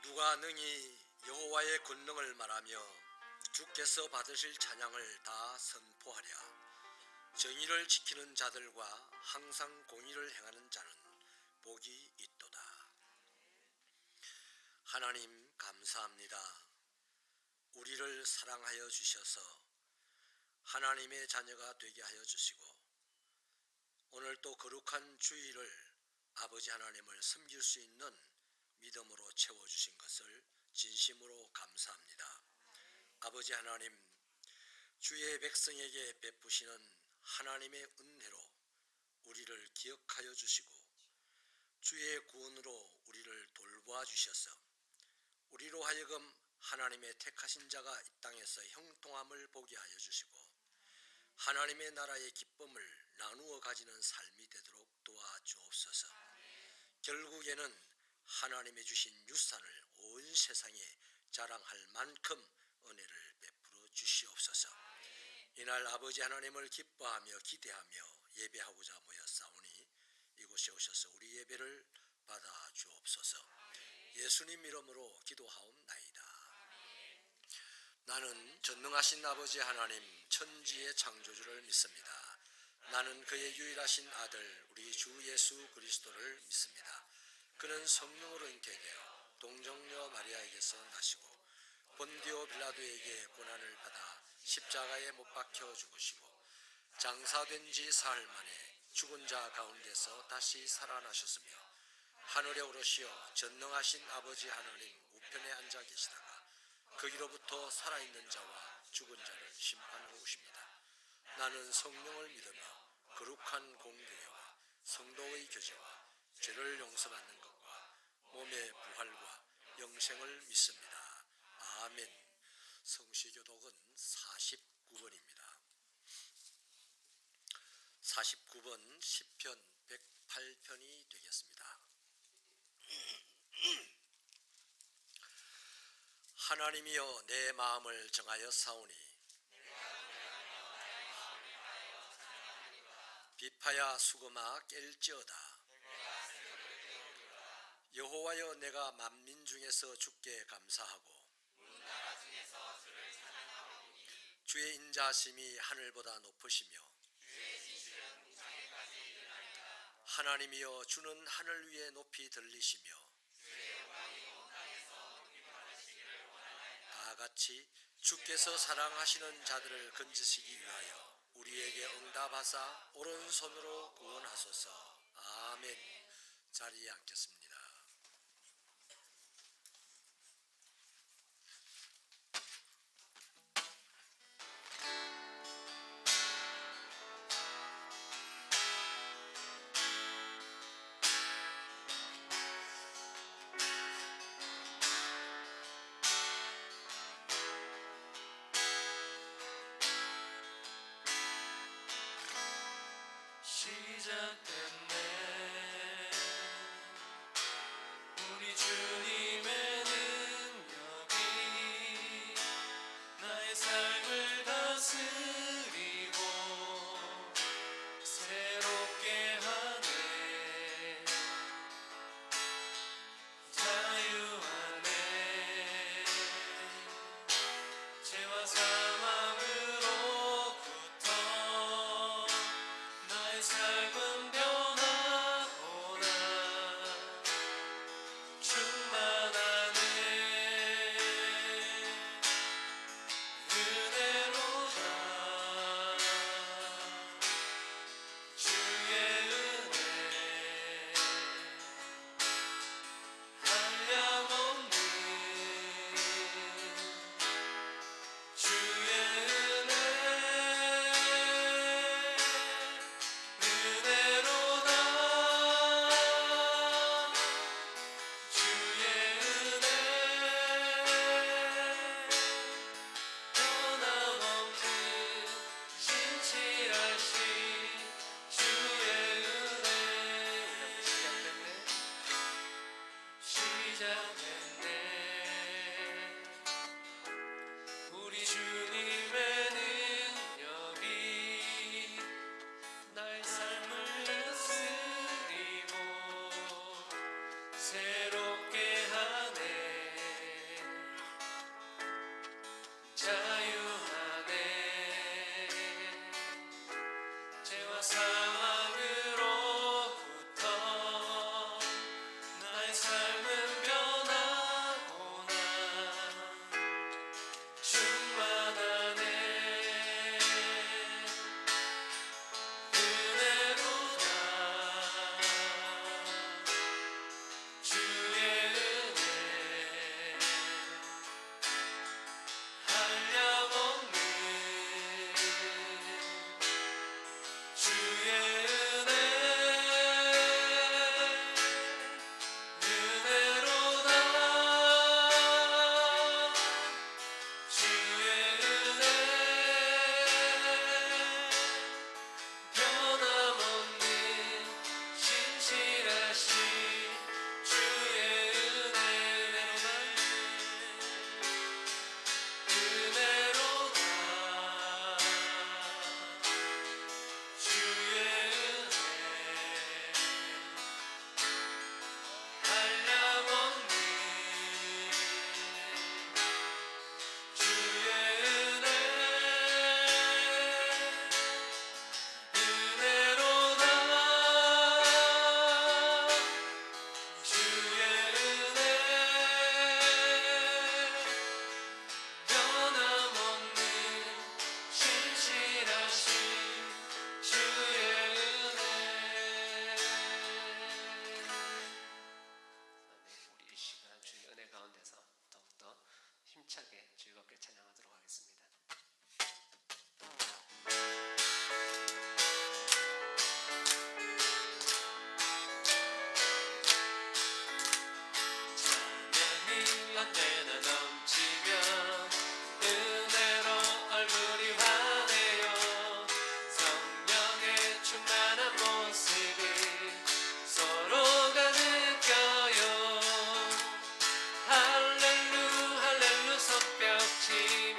누가 능히 여호와의 권능을 말하며 주께서 받으실 찬양을 다 선포하랴. 정의를 지키는 자들과 항상 공의를 행하는 자는 복이 있도다. 하나님 감사합니다. 우리를 사랑하여 주셔서 하나님의 자녀가 되게 하여 주시고 오늘 또 거룩한 주일을 아버지 하나님을 섬길 수 있는 믿음으로 채워주신 것을 진심으로 감사합니다. 아버지 하나님, 주의 백성에게 베푸시는 하나님의 은혜로 우리를 기억하여 주시고 주의 구원으로 우리를 돌보아 주셔서 우리로 하여금 하나님의 택하신 자가 이 땅에서 형통함을 보게 하여 주시고 하나님의 나라의 기쁨을 나누어 가지는 삶이 되도록 도와주옵소서. 결국에는 하나님의 주신 유산을 온 세상에 자랑할 만큼 은혜를 베풀어 주시옵소서. 이날 아버지 하나님을 기뻐하며 기대하며 예배하고자 모였사오니 이곳에 오셔서 우리 예배를 받아 주옵소서. 예수님 이름으로 기도하옵나이다. 나는 전능하신 아버지 하나님 천지의 창조주를 믿습니다. 나는 그의 유일하신 아들 우리 주 예수 그리스도를 믿습니다. 그는 성령으로 잉태되어 동정녀 마리아에게서 나시고 본디오 빌라도에게 고난을 받아 십자가에 못 박혀 죽으시고 장사된 지 사흘 만에 죽은 자 가운데서 다시 살아나셨으며 하늘에 오르시어 전능하신 아버지 하나님 우편에 앉아 계시다가 거기로부터 살아있는 자와 죽은 자를 심판하러 오십니다. 나는 성령을 믿으며 거룩한 공교회와 성도의 교제와 죄를 용서받는 것과 몸의 부활과 영생을 믿습니다. 아멘. 성시교독은 49번입니다. 49번 시편 108편이 되겠습니다. 하나님이여 내 마음을 정하여 사오니 비파야 수금아 깰지어다. 여호와여 내가 만민 중에서 주께 감사하고 주의 인자하심이 하늘보다 높으시며 하나님이여 주는 하늘 위에 높이 들리시며 다같이 주께서 사랑하시는 자들을 건지시기 위하여 우리에게 응답하사 오른손으로 구원하소서. 아멘. 자리에 앉겠습니다. 시작됐네 우리 주님의 능력이 나의 삶을 다스리고 새롭게 하네. 자유하네. 죄와 사망으로부터 나의 삶은 변하구나. 충만하네. 은혜로다. 주의 은혜 한량없는 주의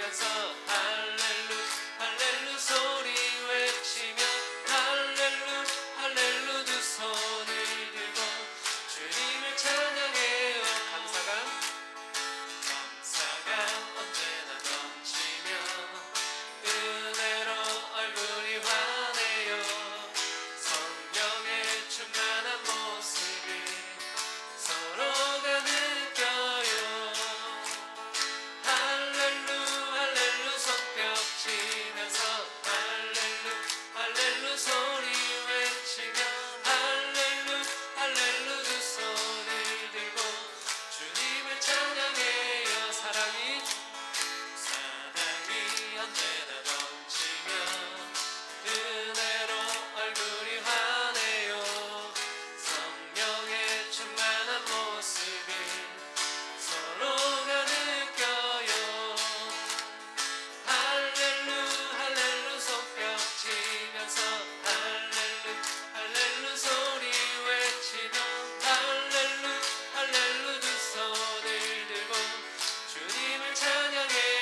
펼치면서 할렐루 할렐루 소리 외치며 할렐루 할렐루 두 손을 들고 주님을 찬양해요. 감사가 언제나 넘치며 은혜로 얼굴이 환해요. 성령의 충만한 모습을 서로가 느껴요. 할렐루 할렐루 손뼉 치면서 할렐루 할렐루 소리 외치며 할렐루 할렐루 두 손을 들고 주님을 찬양해요. 사랑이 언제나 넘치며 은혜로 얼굴이 환해요. 성령의 충만한 모습을 서로가 느껴요. 할렐루 할렐루 손뼉 치면서 할렐루 할렐루 소리 외치며 할렐루 할렐루 두 손을 들고 주님을 찬양해요.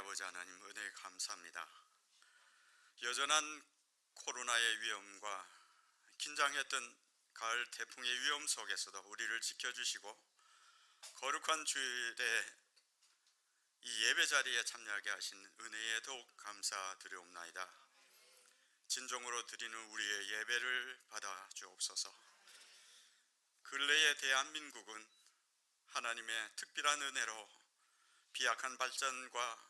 아버지 하나님 은혜 감사합니다. 여전한 코로나의 위험과 긴장했던 가을 태풍의 위험 속에서도 우리를 지켜주시고 거룩한 주일에 이 예배 자리에 참여하게 하신 은혜에 더욱 감사드리옵나이다. 진정으로 드리는 우리의 예배를 받아 주옵소서. 근래의 대한민국은 하나님의 특별한 은혜로 비약한 발전과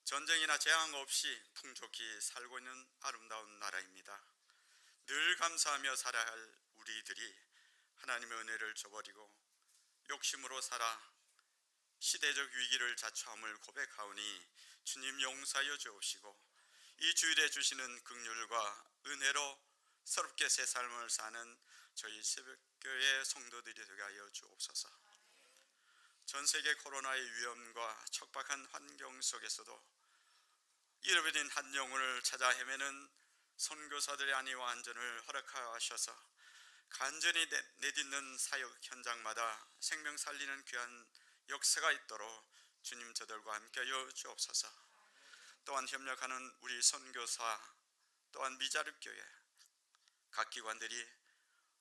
전쟁이나 재앙 없이 풍족히 살고 있는 아름다운 나라입니다. 늘 감사하며 살아야 할 우리들이 하나님의 은혜를 저버리고 욕심으로 살아 시대적 위기를 자초함을 고백하오니 주님 용서하여 주옵시고 이 주일에 주시는 긍휼과 은혜로 새롭게 새 삶을 사는 저희 새벽교회 성도들이 되게 하여 주옵소서. 전 세계 코로나의 위험과 척박한 환경 속에서도 잃어버린 한 영혼을 찾아 헤매는 선교사들의 안위와 안전을 허락하셔서 간절히 내딛는 사역 현장마다 생명 살리는 귀한 역사가 있도록 주님 저들과 함께하여 주옵소서. 또한 협력하는 우리 선교사 또한 미자립교회 각 기관들이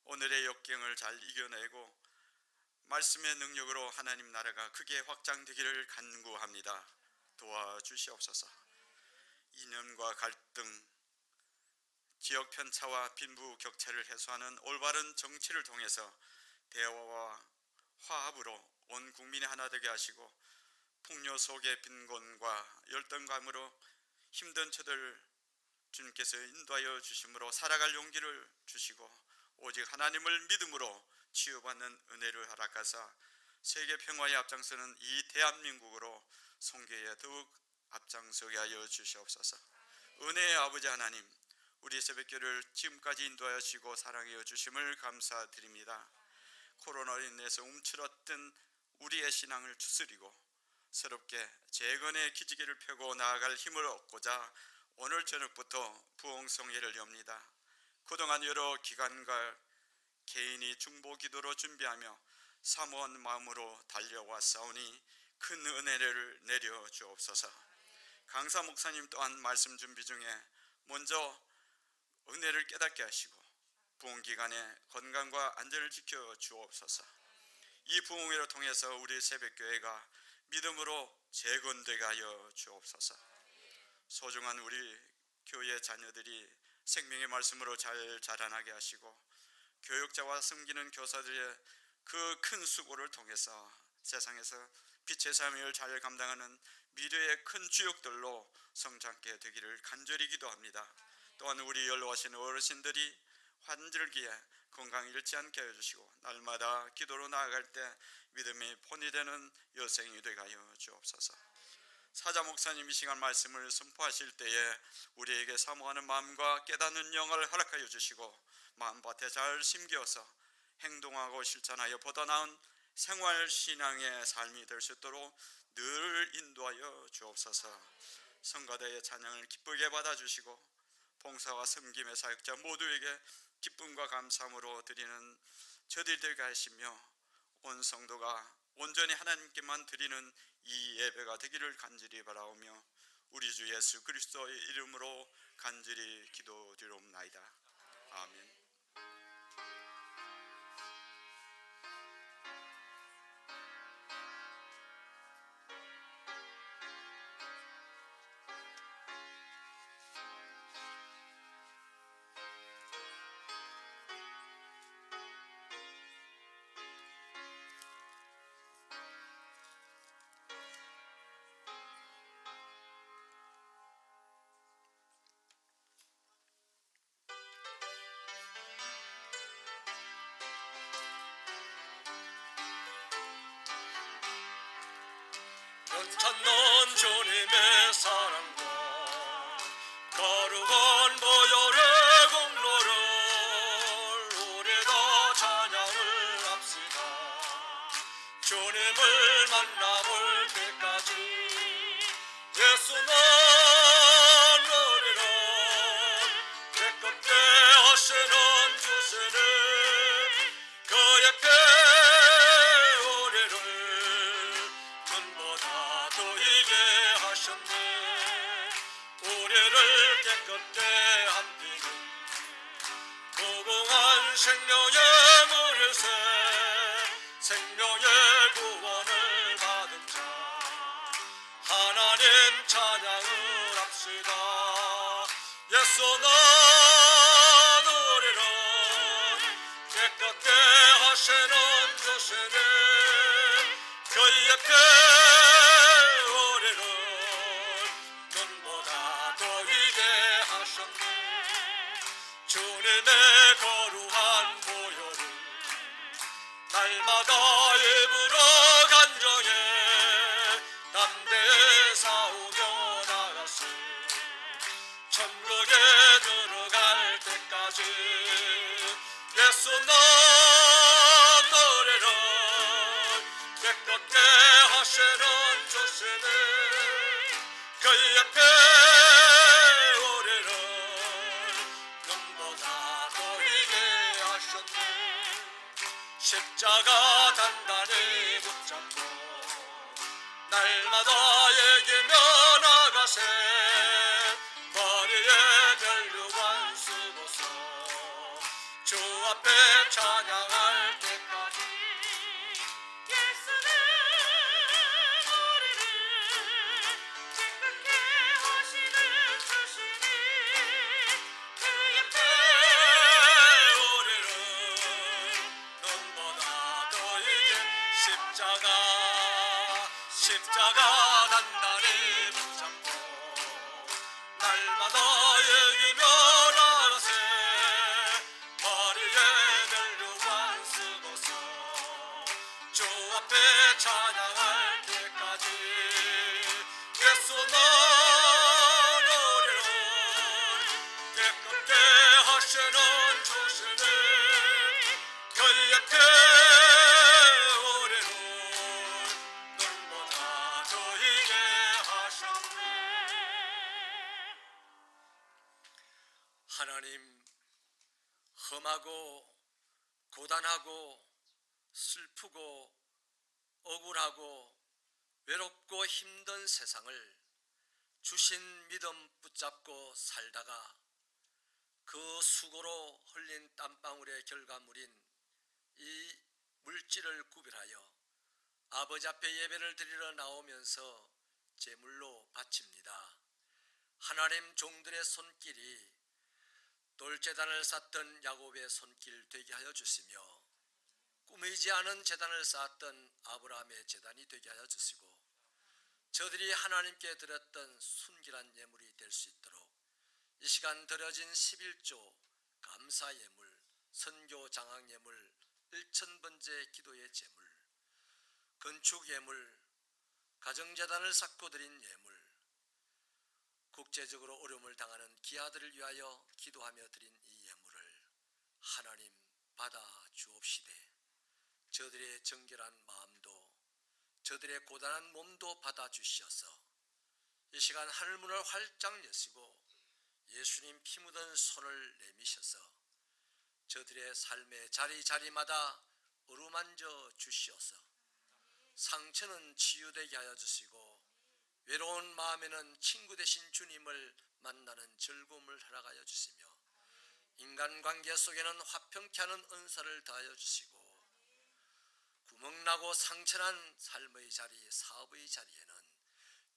오늘의 역경을 잘 이겨내고 말씀의 능력으로 하나님 나라가 크게 확장되기를 간구합니다. 도와주시옵소서. 이념과 갈등, 지역 편차와 빈부격차를 해소하는 올바른 정치를 통해서 대화와 화합으로 온 국민이 하나 되게 하시고 풍요 속의 빈곤과 열등감으로 힘든 저들 주님께서 인도하여 주심으로 살아갈 용기를 주시고 오직 하나님을 믿음으로 치유받는 은혜를 허락하사 세계 평화에 앞장서는 이 대한민국으로 선교에 더욱 앞장서게 하여 주시옵소서. 은혜의 아버지 하나님, 우리 새벽교를 지금까지 인도하여 주시고 사랑하여 주심을 감사드립니다. 코로나로 인해서 움츠렀던 우리의 신앙을 추스리고 새롭게 재건의 기지개를 펴고 나아갈 힘을 얻고자 오늘 저녁부터 부흥성회를 엽니다. 그동안 여러 기관과 개인이 중보기도로 준비하며 사모한 마음으로 달려왔사오니 큰 은혜를 내려 주옵소서. 강사 목사님 또한 말씀 준비 중에 먼저 은혜를 깨닫게 하시고 부흥기간에 건강과 안전을 지켜 주옵소서. 이 부흥회를 통해서 우리 새벽교회가 믿음으로 재건되게 하여 주옵소서. 소중한 우리 교회 자녀들이 생명의 말씀으로 잘 자라나게 하시고 교육자와 섬기는 교사들의 그 큰 수고를 통해서 세상에서 빛의 삶을 잘 감당하는 미래의 큰 주역들로 성장케 되기를 간절히 기도합니다. 또한 우리 연로하신 어르신들이 환절기에 건강 잃지 않게 해주시고 날마다 기도로 나아갈 때 믿음이 본이 되는 여생이 되게 하여 주옵소서. 사자 목사님 이 시간 말씀을 선포하실 때에 우리에게 사모하는 마음과 깨닫는 영을 허락하여 주시고 마음밭에 잘 심겨서 행동하고 실천하여 보다 나은 생활신앙의 삶이 될 수 있도록 늘 인도하여 주옵소서. 성가대의 찬양을 기쁘게 받아주시고 봉사와 섬김의 사역자 모두에게 기쁨과 감사함으로 드리는 저들이 되게 하시며 온 성도가 온전히 하나님께만 드리는 이 예배가 되기를 간절히 바라오며 우리 주 예수 그리스도의 이름으로 간절히 기도드리옵나이다. 아멘. 찾는 주님의 사랑과 거룩한 보혈의 공로를 우리가 찬양을 합시다. 주님을 만나볼 때까지 예수는 우리를 깨끗게 하시는 주시니 그의 피 우리를 눈보다 더 이게 하셨네. 깨끗게 함기는 무궁한 생명의 물에서 생명의 구원을 받은 자 하나님 찬양을 합시다. 예수 나누리라 깨끗게 하시는 주시니 그 옆에 오리를 눈보다 더이게 하셨네. 주님의 거룩한 보혈을 날마다 입으로 간정해 담대히 싸우며 나갔으 천국에 들어갈 때까지 예수 나누리라 깨끗게 하시는 주시니 그 옆에 오리를 눈보다 더이게 하셨네. 십자가 단단히 붙잡고 날마다 얘기며 나가세 머리에 멸류관 쓰고서 주 앞에 찬양할 때까지 예수는 우리를 깨끗게 하시는 주시니 그 옆에 우리를 눈보다 더이게 십자가 단단히 붙잡고 날마다 얘기며 나가세 머리에 멸류관 쓰고서 주 앞에 찬양할 때까지 예수 나누리라 깨끗게 하시는 주시니 그 옆에 오리를 눈보다 더이게 하셨네. 하나님, 험하고 고단하고 슬프고 억울하고 외롭고 힘든 세상을 주신 믿음 붙잡고 살다가 그 수고로 흘린 땀방울의 결과물인 이 물질을 구별하여 아버지 앞에 예배를 드리러 나오면서 제물로 바칩니다. 하나님 종들의 손길이 돌제단을 쌓던 야곱의 손길 되게 하여 주시며 꾸미지 않은 제단을 쌓았던 아브라함의 제단이 되게 하여 주시고 저들이 하나님께 드렸던 순결한 예물이 될 수 있도록 이 시간 드려진 11조 감사 예물, 선교 장학 예물, 1000번째 기도의 제물, 건축 예물, 가정재단을 쌓고 드린 예물, 국제적으로 어려움을 당하는 기아들을 위하여 기도하며 드린 이 예물을 하나님 받아 주옵시되 저들의 정결한 마음도 저들의 고단한 몸도 받아 주시어서 이 시간 하늘문을 활짝 여시고 예수님 피 묻은 손을 내미셔서 저들의 삶의 자리자리마다 어루만져 주시어서 상처는 치유되게 하여 주시고 외로운 마음에는 친구 되신 주님을 만나는 즐거움을 허락하여 주시며 인간관계 속에는 화평케 하는 은사를 더하여 주시고 구멍나고 상처난 삶의 자리, 사업의 자리에는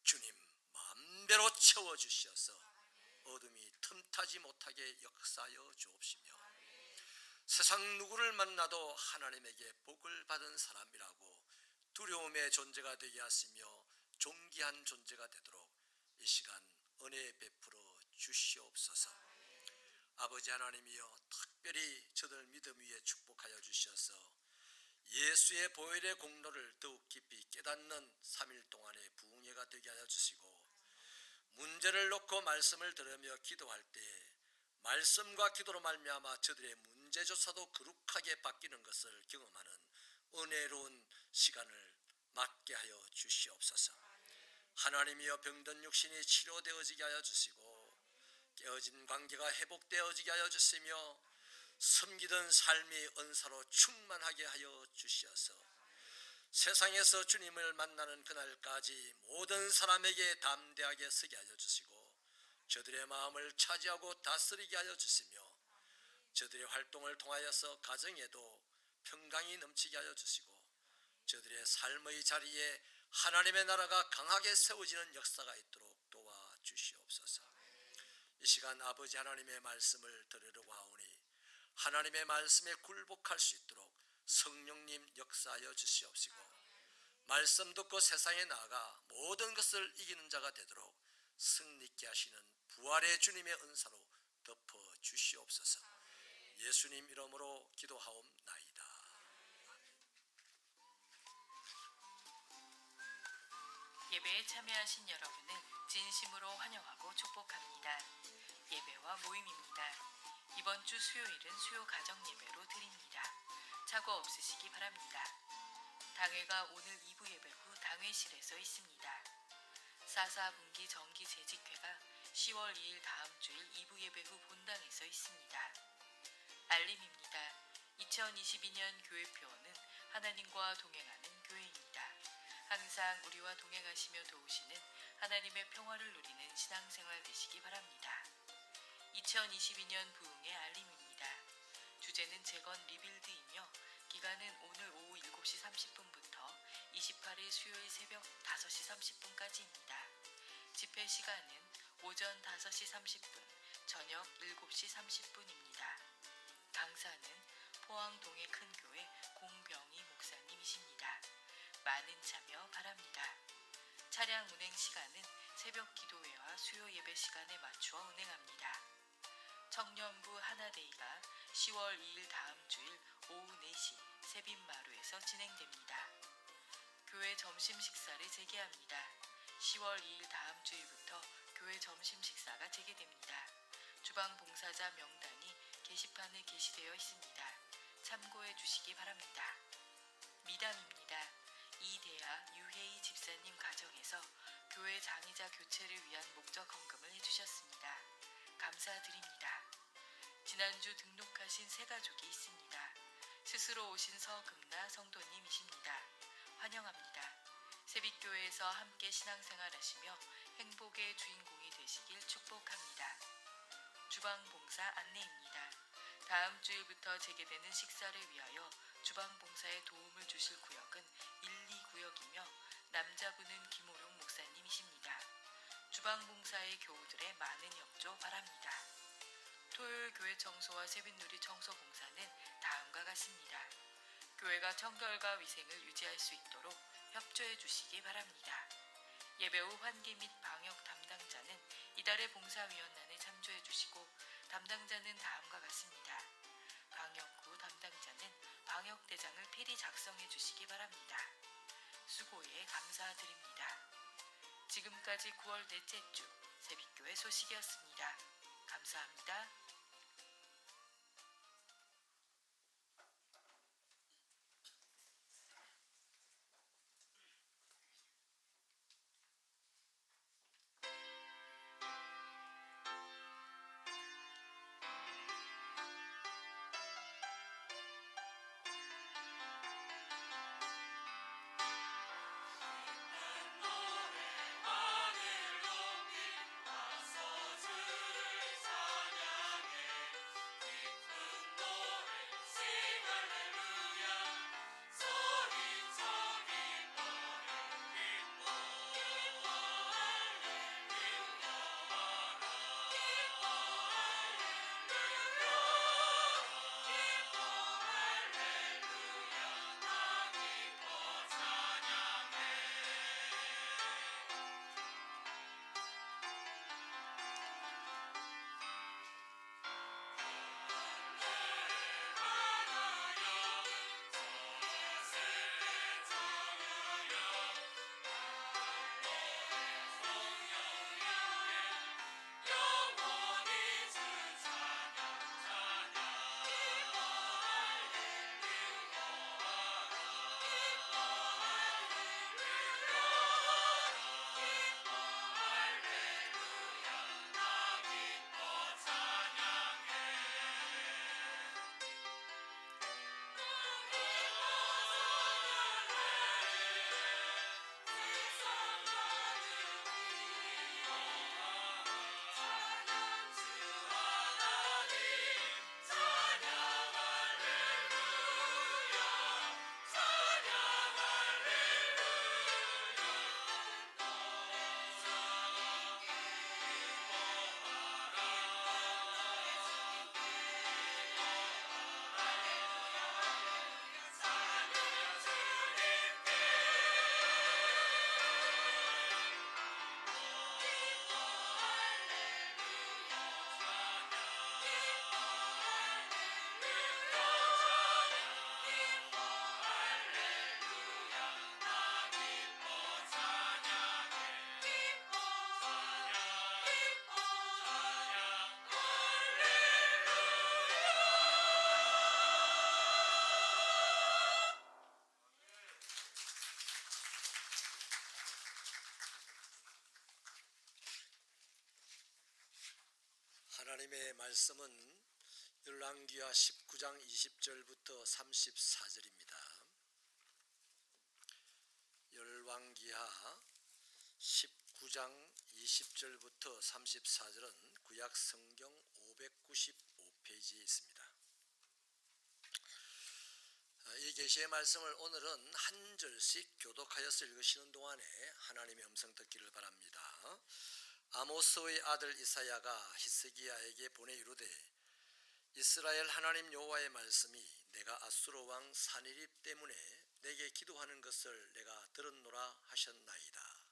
주님 마음대로 채워주시어서 어둠이 틈타지 못하게 역사하여 주옵시며 세상 누구를 만나도 하나님에게 복을 받은 사람이라고 두려움의 존재가 되게 하시며 존귀한 존재가 되도록 이 시간 은혜 베풀어 주시옵소서. 아버지 하나님이여 특별히 저들 믿음 위에 축복하여 주셔서 예수의 보혈의 공로를 더욱 깊이 깨닫는 3일 동안의 부흥회가 되게 하여 주시고 문제를 놓고 말씀을 들으며 기도할 때 말씀과 기도로 말미암아 저들의 문제조차도 거룩하게 바뀌는 것을 경험하는 은혜로운 시간을 맞게 하여 주시옵소서. 하나님이여 병든 육신이 치료되어지게 하여 주시고 깨어진 관계가 회복되어지게 하여 주시며 섬기던 삶이 은사로 충만하게 하여 주시어서 세상에서 주님을 만나는 그날까지 모든 사람에게 담대하게 서게 하여 주시고 저들의 마음을 차지하고 다스리게 하여 주시며 저들의 활동을 통하여서 가정에도 평강이 넘치게 하여 주시고 저들의 삶의 자리에 하나님의 나라가 강하게 세워지는 역사가 있도록 도와주시옵소서. 이 시간 아버지 하나님의 말씀을 들으려고 하오니 하나님의 말씀에 굴복할 수 있도록 성령님 역사하여 주시옵시고 말씀 듣고 세상에 나아가 모든 것을 이기는 자가 되도록 승리케 하시는 부활의 주님의 은사로 덮어 주시옵소서. 예수님 이름으로 기도하옵나이다. 예배에 참여하신 여러분을 진심으로 환영하고 축복합니다. 예배와 모임입니다. 이번 주 수요일은 수요 가정 예배로 드립니다. 착오 없으시기 바랍니다. 당회가 오늘 2부 예배 후 당회실에서 있습니다. 4.4분기 정기 재직회가 10월 2일 다음 주일 2부 예배 후 본당에서 있습니다. 알림입니다. 2022년 교회표어는 하나님과 동행하는 교회입니다. 항상 우리와 동행하시며 도우시는 하나님의 평화를 누리는 신앙생활 되시기 바랍니다. 2022년 부흥의 알림입니다. 주제는 재건 리빌드이며 기간은 오늘 오후 7시 30분부터 28일 수요일 새벽 5시 30분까지입니다. 집회 시간은 오전 5시 30분, 저녁 7시 30분입니다. 강사는 포항동의 큰교회 공병희 목사님이십니다. 많은 참여 바랍니다. 차량 운행 시간은 새벽 기도회와 수요 예배 시간에 맞추어 운행합니다. 청년부 하나데이가 10월 2일 다음 주일 오후 4시 세빈마루에서 진행됩니다. 교회 점심 식사를 재개합니다. 10월 2일 다음 주일부터 교회 점심 식사가 재개됩니다. 주방 봉사자 명단이 게시판에 게시되어 있습니다. 참고해 주시기 바랍니다. 미담입니다. 이대하 유혜희 집사님 가정에서 교회 장의자 교체를 위한 목적 헌금을 해주셨습니다. 감사드립니다. 지난주 등록하신 세 가족이 있습니다. 스스로 오신 서금나 성도님이십니다. 환영합니다. 세빛교회에서 함께 신앙생활하시며 행복의 주인공이 되시길 축복합니다. 주방봉사 안내입니다. 다음 주일부터 재개되는 식사를 위하여 주방봉사에 도움을 주실 구역은 1, 2구역이며 남자분은 김호룡 목사님이십니다. 주방봉사의 교우들의 많은 협조 바랍니다. 토요일 교회 청소와 새빛누리 청소 봉사는 다음과 같습니다. 교회가 청결과 위생을 유지할 수 있도록 협조해 주시기 바랍니다. 예배 후 환기 및 방역 담당자는 이달의 봉사위원단에 참조해 주시고 담당자는 다음과 같습니다. 방역구 담당자는 방역대장을 필히 작성해 주시기 바랍니다. 수고에 감사드립니다. 지금까지 9월 넷째 주 새빛교회 소식이었습니다. 감사합니다. 하늘 높이 와서 주를 하나님의 말씀은 열왕기하 19장 20절부터 34절입니다. 열왕기하 19장 20절부터 34절은 구약 성경 595페이지에 있습니다. 이 계시의 말씀을 오늘은 한 절씩 교독하여서 읽으시는 동안에 하나님의 음성 듣기를 바랍니다. 아모스의 아들 이사야가 히스기야에게 보내 이르되 이스라엘 하나님 여호와의 말씀이 내가 아수르 왕 산헤립 때문에 내게 기도하는 것을 내가 들었노라 하셨나이다.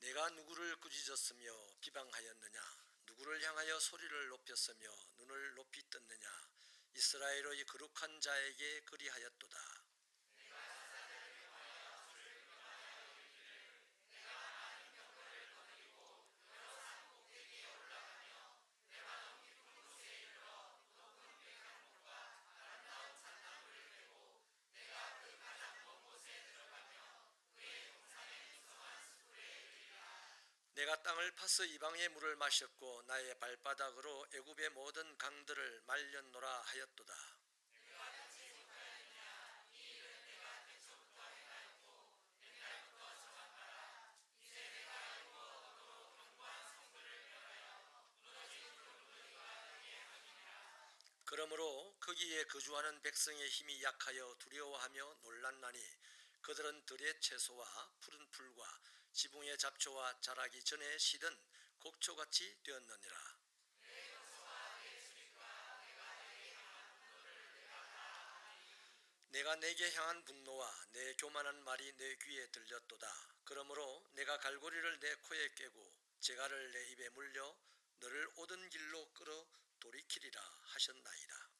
내가 누구를 꾸짖었으며 비방하였느냐? 누구를 향하여 소리를 높였으며 눈을 높이 떴느냐? 이스라엘의 거룩한 자에게 그리하였도다. 내가 땅을 파서 이방의 물을 마셨고 나의 발바닥으로 애굽의 모든 강들을 말렸노라 하였도다. 그러므로 거기에 거주하는 백성의 힘이 약하여 두려워하며 놀랐나니 그들은 들의 채소와 푸른 풀과 지붕의 잡초와 자라기 전에 시든 곡초같이 되었느니라. 내가 내게 향한 분노와 내 교만한 말이 내 귀에 들렸도다. 그러므로 내가 갈고리를 내 코에 꿰고 재갈을 내 입에 물려 너를 오던 길로 끌어 돌이키리라 하셨나이다.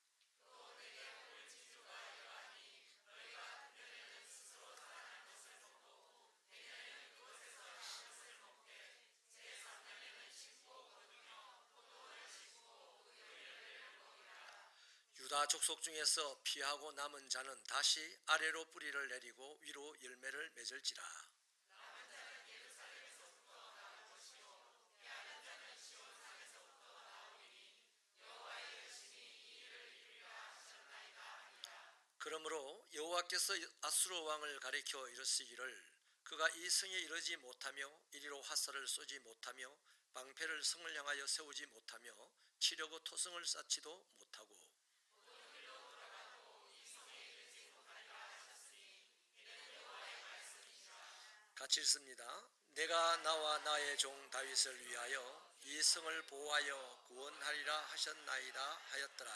유다 족속 중에서 피하고 남은 자는 다시 아래로 뿌리를 내리고 위로 열매를 맺을지라. 그러므로 여호와께서 아수르 왕을 가리켜 이르시기를 그가 이 성에 이르지 못하며 이리로 화살을 쏘지 못하며 방패를 성을 향하여 세우지 못하며 치려고 토성을 쌓지도 못하고 같이 읽습니다. 내가 나와 나의 종 다윗을 위하여 이 성을 보호하여 구원하리라 하셨나이다 하였더라.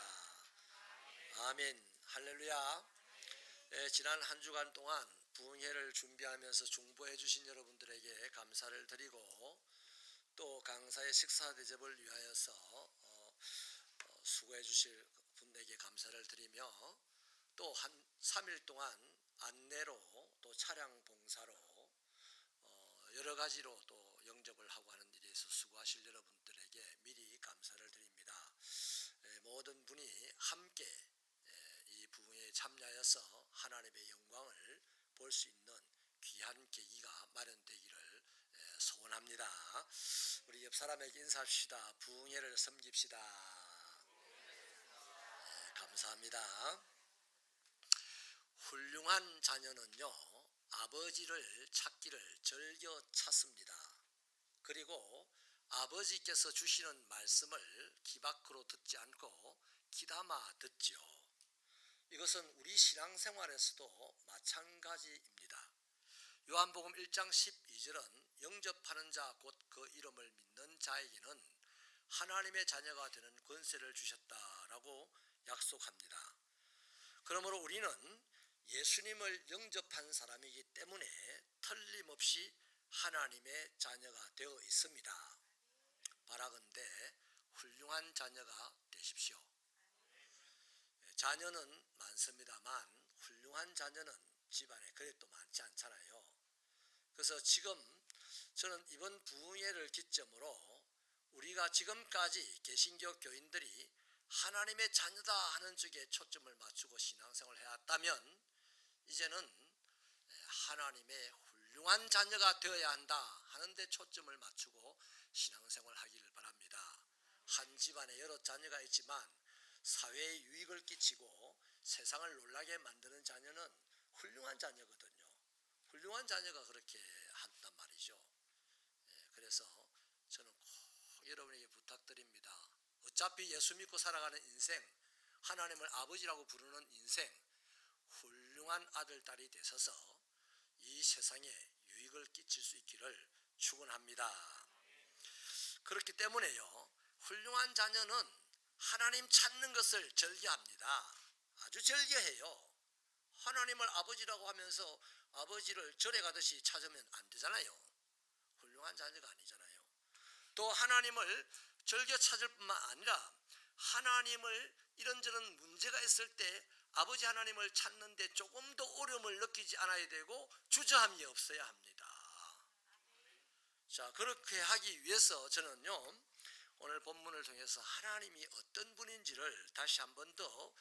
아멘. 할렐루야. 지난 한 주간 동안 부흥회를 준비하면서 중보해 주신 여러분들에게 감사를 드리고 또 강사의 식사 대접을 위하여서 수고해 주실 분에게 감사를 드리며 또 한 3일 동안 안내로 또 차량 봉사로 여러 가지로 또 영접을 하고 하는 일에서 수고하실 여러분들에게 미리 감사를 드립니다. 모든 분이 함께 이 부흥회에 참여하여서 하나님의 영광을 볼 수 있는 귀한 계기가 마련되기를 소원합니다. 우리 옆 사람에게 인사합시다. 부흥회를 섬깁시다. 감사합니다. 훌륭한 자녀는요, 아버지를 찾기를 즐겨 찾습니다. 그리고 아버지께서 주시는 말씀을 귀 밖으로 듣지 않고 귀담아 듣지요. 이것은 우리 신앙생활에서도 마찬가지입니다. 요한복음 1장 12절은 영접하는 자 곧 그 이름을 믿는 자에게는 하나님의 자녀가 되는 권세를 주셨다라고 약속합니다. 그러므로 우리는 예수님을 영접한 사람이기 때문에 틀림없이 하나님의 자녀가 되어 있습니다. 바라건대 훌륭한 자녀가 되십시오. 자녀는 많습니다만 훌륭한 자녀는 집안에 그래도 많지 않잖아요. 그래서 지금 저는 이번 부흥회를 기점으로 우리가 지금까지 개신교 교인들이 하나님의 자녀다 하는 쪽에 초점을 맞추고 신앙생활을 해왔다면 이제는 하나님의 훌륭한 자녀가 되어야 한다 하는 데 초점을 맞추고 신앙생활을 하기를 바랍니다. 한 집안에 여러 자녀가 있지만 사회에 유익을 끼치고 세상을 놀라게 만드는 자녀는 훌륭한 자녀거든요. 훌륭한 자녀가 그렇게 한단 말이죠. 그래서 저는 꼭 여러분에게 부탁드립니다. 어차피 예수 믿고 살아가는 인생, 하나님을 아버지라고 부르는 인생, 훌륭한 아들, 딸이 되셔서 이 세상에 유익을 끼칠 수 있기를 축원합니다. 그렇기 때문에요, 훌륭한 자녀는 하나님 찾는 것을 즐겨합니다. 아주 즐겨해요. 하나님을 아버지라고 하면서 아버지를 절에 가듯이 찾으면 안 되잖아요. 훌륭한 자녀가 아니잖아요. 또 하나님을 즐겨 찾을 뿐만 아니라 하나님을 이런저런 문제가 있을 때 아버지 하나님을 찾는데 조금 더 어려움을 느끼지 않아야 되고 주저함이 없어야 합니다. 자, 그렇게 하기 위해서 저는요, 오늘 본문을 통해서 하나님이 어떤 분인지를 다시 한 번 더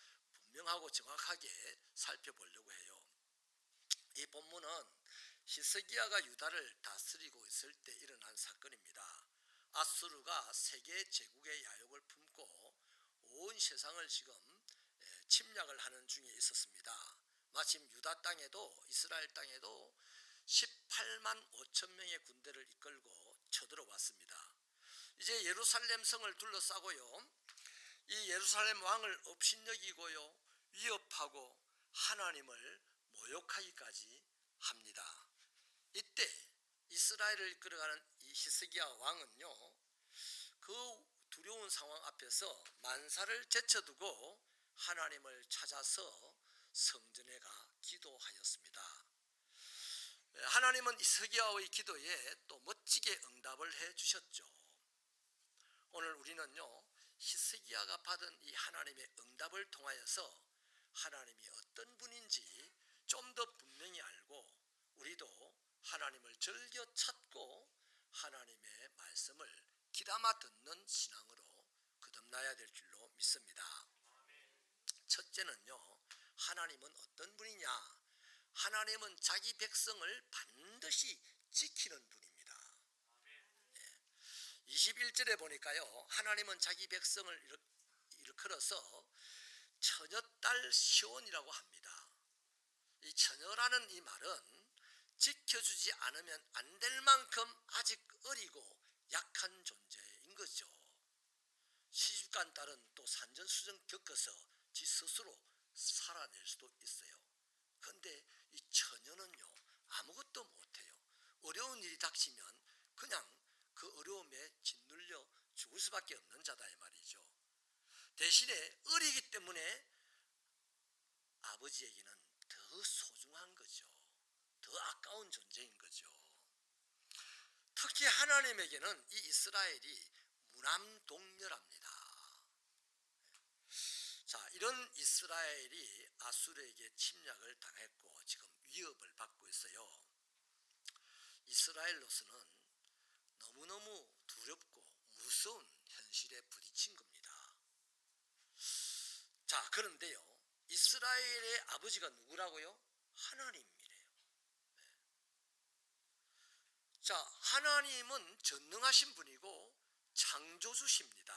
분명하고 정확하게 살펴보려고 해요. 이 본문은 히스기야가 유다를 다스리고 있을 때 일어난 사건입니다. 아수르가 세계 제국의 야욕을 품고 온 세상을 지금 침략을 하는 중에 있었습니다. 마침 유다 땅에도 이스라엘 땅에도 18만 5천 명의 군대를 이끌고 쳐들어왔습니다. 이제 예루살렘 성을 둘러싸고요, 이 예루살렘 왕을 업신여기고요, 위협하고 하나님을 모욕하기까지 합니다. 이때 이스라엘을 이끌어가는 이 히스기야 왕은요, 그 두려운 상황 앞에서 만사를 제쳐두고 하나님을 찾아서 성전에 가 기도하였습니다. 하나님은 히스기야의 기도에 또 멋지게 응답을 해 주셨죠. 오늘 우리는요, 히스기야가 받은 이 하나님의 응답을 통하여서 하나님이 어떤 분인지 좀 더 분명히 알고 우리도 하나님을 즐겨 찾고 하나님의 말씀을 귀담아 듣는 신앙으로 거듭나야 될 줄로 믿습니다. 첫째는요, 하나님은 어떤 분이냐? 하나님은 자기 백성을 반드시 지키는 분입니다. 21절에 보니까요, 하나님은 자기 백성을 일컬어서 처녀딸 시온이라고 합니다. 이 처녀라는 이 말은 지켜주지 않으면 안 될 만큼 아직 어리고 약한 존재인 거죠. 시집간 딸은 또 산전수전 겪어서 지 스스로 살아낼 수도 있어요. 그런데 이 처녀는요, 아무것도 못해요. 어려운 일이 닥치면 그냥 그 어려움에 짓눌려 죽을 수밖에 없는 자다 이 말이죠. 대신에 어리기 때문에 아버지에게는 더 소중한 거죠. 더 아까운 존재인 거죠. 특히 하나님에게는 이 이스라엘이 무남동녀랍니다. 자, 이런 이스라엘이 아수르에게 침략을 당했고 지금 위협을 받고 있어요. 이스라엘로서는 너무너무 두렵고 무서운 현실에 부딪힌 겁니다. 자, 그런데요, 이스라엘의 아버지가 누구라고요? 하나님이래요. 자, 하나님은 전능하신 분이고 창조주십니다.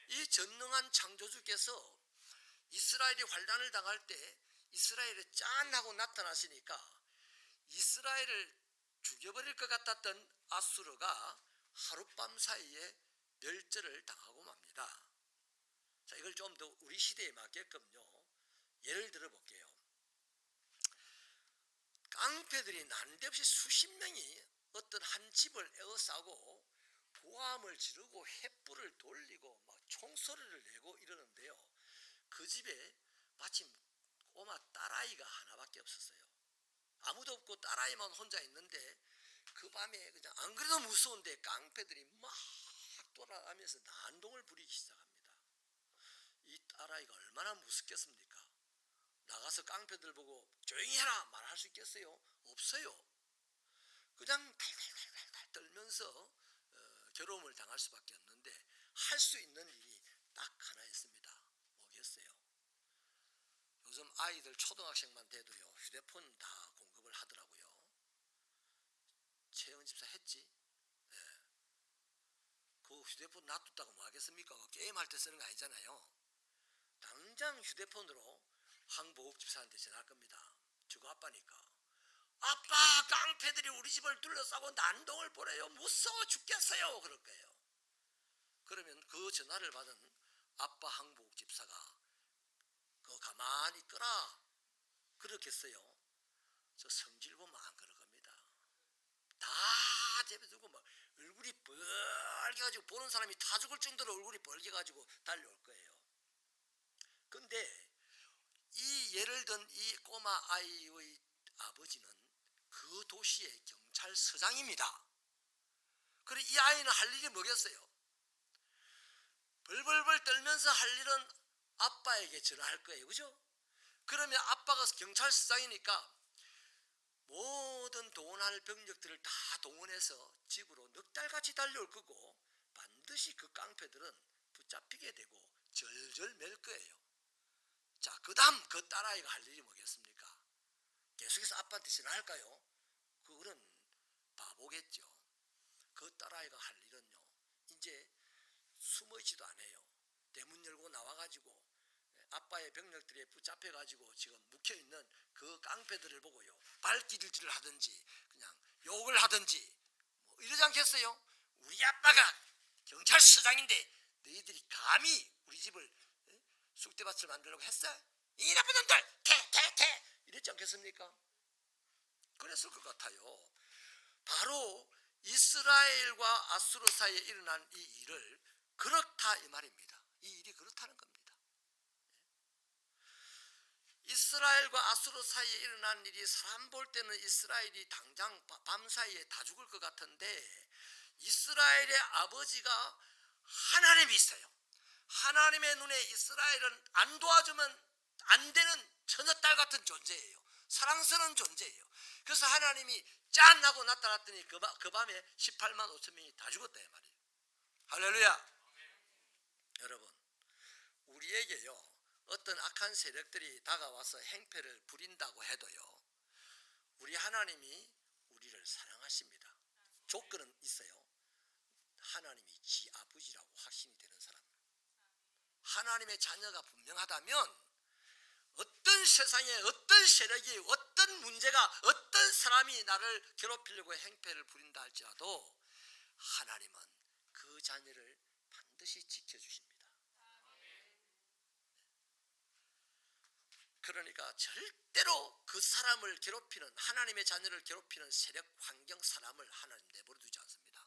이 전능한 창조주께서 이스라엘이 환난을 당할 때 이스라엘에 짠 하고 나타나시니까 이스라엘을 죽여버릴 것 같았던 아수르가 하룻밤 사이에 멸절을 당하고 맙니다. 자, 이걸 좀 더 우리 시대에 맞게끔요, 예를 들어 볼게요. 깡패들이 난데없이 수십 명이 어떤 한 집을 에워싸고 고함을 지르고 횃불을 돌리고 막 총소리를 내고 이러는데요, 그 집에 마침 꼬마 딸아이가 하나밖에 없었어요. 아무도 없고 딸아이만 혼자 있는데 그 밤에 그냥 안 그래도 무서운데 깡패들이 막 돌아가면서 난동을 부리기 시작합니다. 이 딸아이가 얼마나 무섭겠습니까? 나가서 깡패들 보고 조용히 해라 말할 수 있겠어요? 없어요. 그냥 달달달달 떨면서 괴로움을 당할 수밖에 없는데 할 수 있는 일이 딱 하나 있습니다. 뭐겠어요? 요즘 아이들 초등학생만 돼도요 휴대폰 다 공급을 하더라고요. 최영 집사 했지? 네. 그 휴대폰 놔뒀다가 뭐 하겠습니까? 게임할 때 쓰는 거 아니잖아요. 당장 휴대폰으로 황보옥 집사한테 전화할 겁니다. 저거 아빠니까. 아빠, 깡패들이 우리 집을 둘러싸고 난동을 벌여요. 무서워 죽겠어요. 그럴 거예요. 그러면 그 전화를 받은 아빠 황보옥 집사가 그거 가만히 끄라 그렇겠어요? 저 성질 보면 안 그럴 겁니다. 다 제비두고 막 얼굴이 빨개가지고 보는 사람이 다 죽을 정도로 얼굴이 빨개가지고 달려올 거예요. 근데 이 예를 든 이 꼬마 아이의 아버지는 그 도시의 경찰서장입니다. 그리고 이 아이는 할 일이 뭐겠어요? 벌벌벌 떨면서 할 일은 아빠에게 전화할 거예요. 그죠? 그러면 아빠가 경찰서장이니까 모든 동원할 병력들을 다 동원해서 집으로 넉달같이 달려올 거고 반드시 그 깡패들은 붙잡히게 되고 절절 맬 거예요. 자, 그 다음 그 딸아이가 할 일이 뭐겠습니까? 계속해서 아빠한테 전화할까요? 그거는 바보겠죠. 그 딸아이가 할 일은요, 이제 숨어있지도 않아요. 대문 열고 나와가지고 아빠의 병력들에 붙잡혀가지고 지금 묵혀있는 그 깡패들을 보고요, 발기질질을 하든지 그냥 욕을 하든지 뭐 이러지 않겠어요? 우리 아빠가 경찰서장인데 너희들이 감히 우리 집을 쑥대밭을 만들려고 했어? 이 나쁜 놈들! 퇴! 이랬지 않겠습니까? 그랬을 것 같아요. 바로 이스라엘과 아수르 사이에 일어난 이 일을 그렇다 이 말입니다. 이 일이 그렇다는 겁니다. 이스라엘과 아수르 사이에 일어난 일이 사람 볼 때는 이스라엘이 당장 밤 사이에 다 죽을 것 같은데 이스라엘의 아버지가 하나님이 있어요. 하나님의 눈에 이스라엘은 안 도와주면 안 되는 처녀딸 같은 존재예요. 사랑스러운 존재예요. 그래서 하나님이 짠 하고 나타났더니 그 밤에 18만 5천 명이 다 죽었다 이 말이에요. 할렐루야. 여러분, 우리에게요 어떤 악한 세력들이 다가와서 행패를 부린다고 해도요, 우리 하나님이 우리를 사랑하십니다. 조건은 있어요. 하나님이 지 아버지라고 확신이 되는 사람. 하나님의 자녀가 분명하다면 어떤 세상에 어떤 세력이 어떤 문제가 어떤 사람이 나를 괴롭히려고 행패를 부린다 할지라도 하나님은 그 자녀를 반드시 지켜주십니다. 그러니까 절대로 그 사람을 괴롭히는, 하나님의 자녀를 괴롭히는 세력, 환경, 사람을 하나님 내버려 두지 않습니다.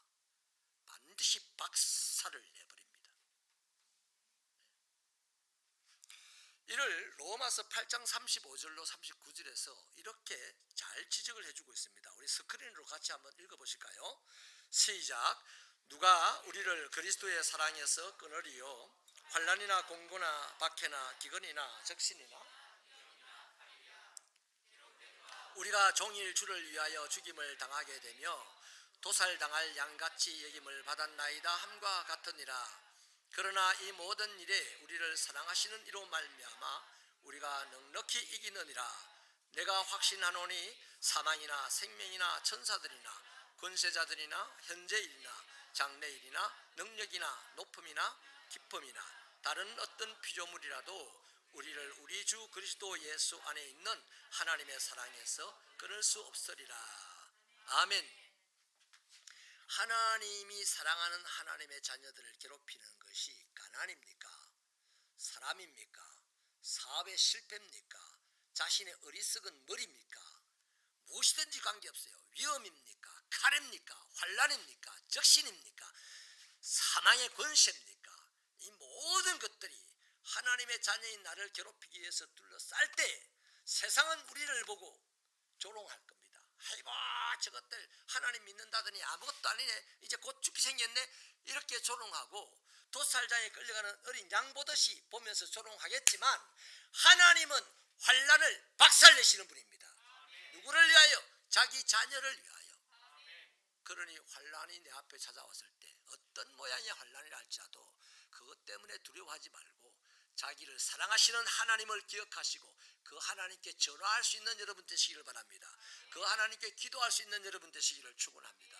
반드시 박살을 내버립니다. 이를 로마서 8장 35절로 39절에서 이렇게 잘 지적을 해주고 있습니다. 우리 스크린으로 같이 한번 읽어보실까요? 시작. 누가 우리를 그리스도의 사랑에서 끊으리요? 환난이나 공고나 박해나 기근이나 적신이나 우리가 종일 주를 위하여 죽임을 당하게 되며 도살당할 양같이 여김을 받았나이다 함과 같으니라. 그러나 이 모든 일에 우리를 사랑하시는 이로 말미암아 우리가 넉넉히 이기느니라. 내가 확신하노니 사망이나 생명이나 천사들이나 권세자들이나 현재일이나 장래일이나 능력이나 높음이나 깊음이나 다른 어떤 피조물이라도 우리를 우리 주 그리스도 예수 안에 있는 하나님의 사랑에서 끊을 수 없으리라. 아멘. 하나님이 사랑하는 하나님의 자녀들을 괴롭히는 것이 가난입니까? 사람입니까? 사업의 실패입니까? 자신의 어리석은 머리입니까? 무엇이든지 관계없어요. 위험입니까? 칼입니까? 환난입니까? 적신입니까? 사망의 권세입니까? 이 모든 것들이 하나님의 자녀인 나를 괴롭히기 위해서 둘러쌀 때 세상은 우리를 보고 조롱할 겁니다. 아이고 저것들 하나님 믿는다더니 아무것도 아니네, 이제 곧 죽기 생겼네, 이렇게 조롱하고 도살장에 끌려가는 어린 양 보듯이 보면서 조롱하겠지만 하나님은 환난을 박살내시는 분입니다. 누구를 위하여? 자기 자녀를 위하여. 그러니 환난이 내 앞에 찾아왔을 때 어떤 모양의 환난이라 할지라도 그것 때문에 두려워하지 말고 자기를 사랑하시는 하나님을 기억하시고 그 하나님께 전화할 수 있는 여러분 되시기를 바랍니다. 그 하나님께 기도할 수 있는 여러분 되시기를 축원합니다.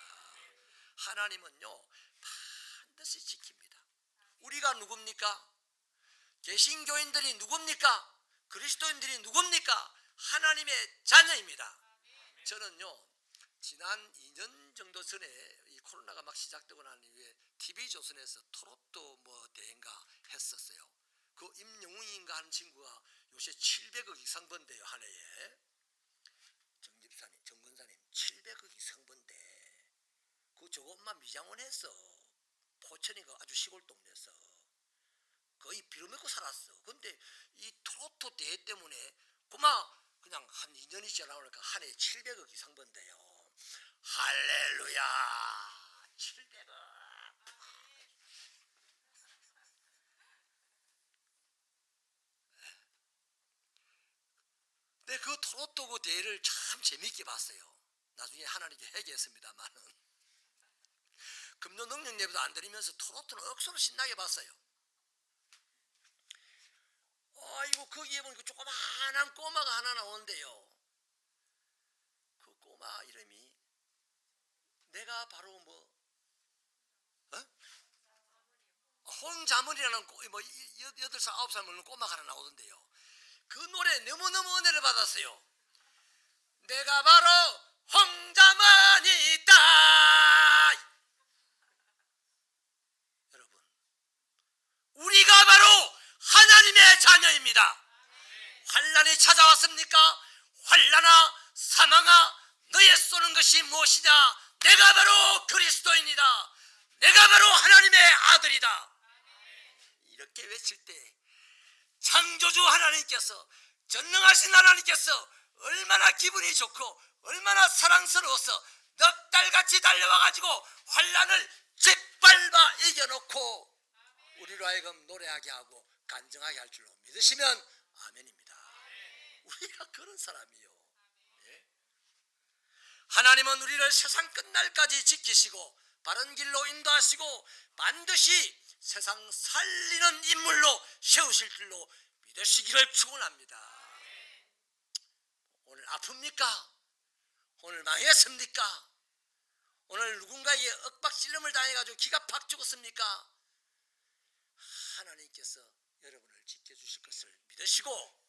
하나님은요 반드시 지킵니다. 우리가 누굽니까? 개신교인들이 누굽니까? 그리스도인들이 누굽니까? 하나님의 자녀입니다. 저는요 지난 2년 정도 전에 이 코로나가 막 시작되고 난 이후에 TV조선에서 트로트 뭐 대회인가 했었어요. 그 임영웅인가 하는 친구가 요새 700억 이상 번대요 한 해에. 정집사님, 정근사님 700억 이상 번대. 그 저것만 미장원에서 포천이가 아주 시골 동네에서 거의 빌어먹고 살았어. 근데 이 트로트 대회 때문에 그냥 한 2년이 지나오니까 한 해에 700억 이상 번대요. 할렐루야. 700억. 네, 그 트로트 그 대회를 참 재미있게 봤어요. 나중에 하나님께 회개했습니다만은 금요 능력 예배도 안 드리면서 트로트는 억수로 신나게 봤어요. 아이고 거기에 보니까 조그마한 꼬마가 하나 나오는데요. 그 꼬마 이름이 내가 바로 홍자문이라는 8살 9살 먹는 꼬마가 하나 나오던데요. 그 노래 너무너무 은혜를 받았어요. 내가 바로 홍자문이 있다. 여러분 우리가 바로 하나님의 자녀입니다. 환난이 찾아왔습니까? 환난아 사망아 너의 쏘는 것이 무엇이냐? 내가 바로 그리스도인이다. 내가 바로 하나님의 아들이다. 이렇게 외칠 때 창조주 하나님께서 전능하신 하나님께서 얼마나 기분이 좋고 얼마나 사랑스러워서 넉 달같이 달려와가지고 환난을 짓밟아 이겨놓고 우리로 하여금 노래하게 하고 간증하게 할 줄로 믿으시면 아멘입니다. 우리가 그런 사람이요. 예? 하나님은 우리를 세상 끝날까지 지키시고 바른 길로 인도하시고 반드시 세상 살리는 인물로 세우실 줄로 믿으시기를 축원합니다. 오늘 아픕니까? 오늘 망했습니까? 오늘 누군가에게 윽박질름을 당해가지고 기가 팍 죽었습니까? 하나님께서 여러분을 지켜주실 것을 믿으시고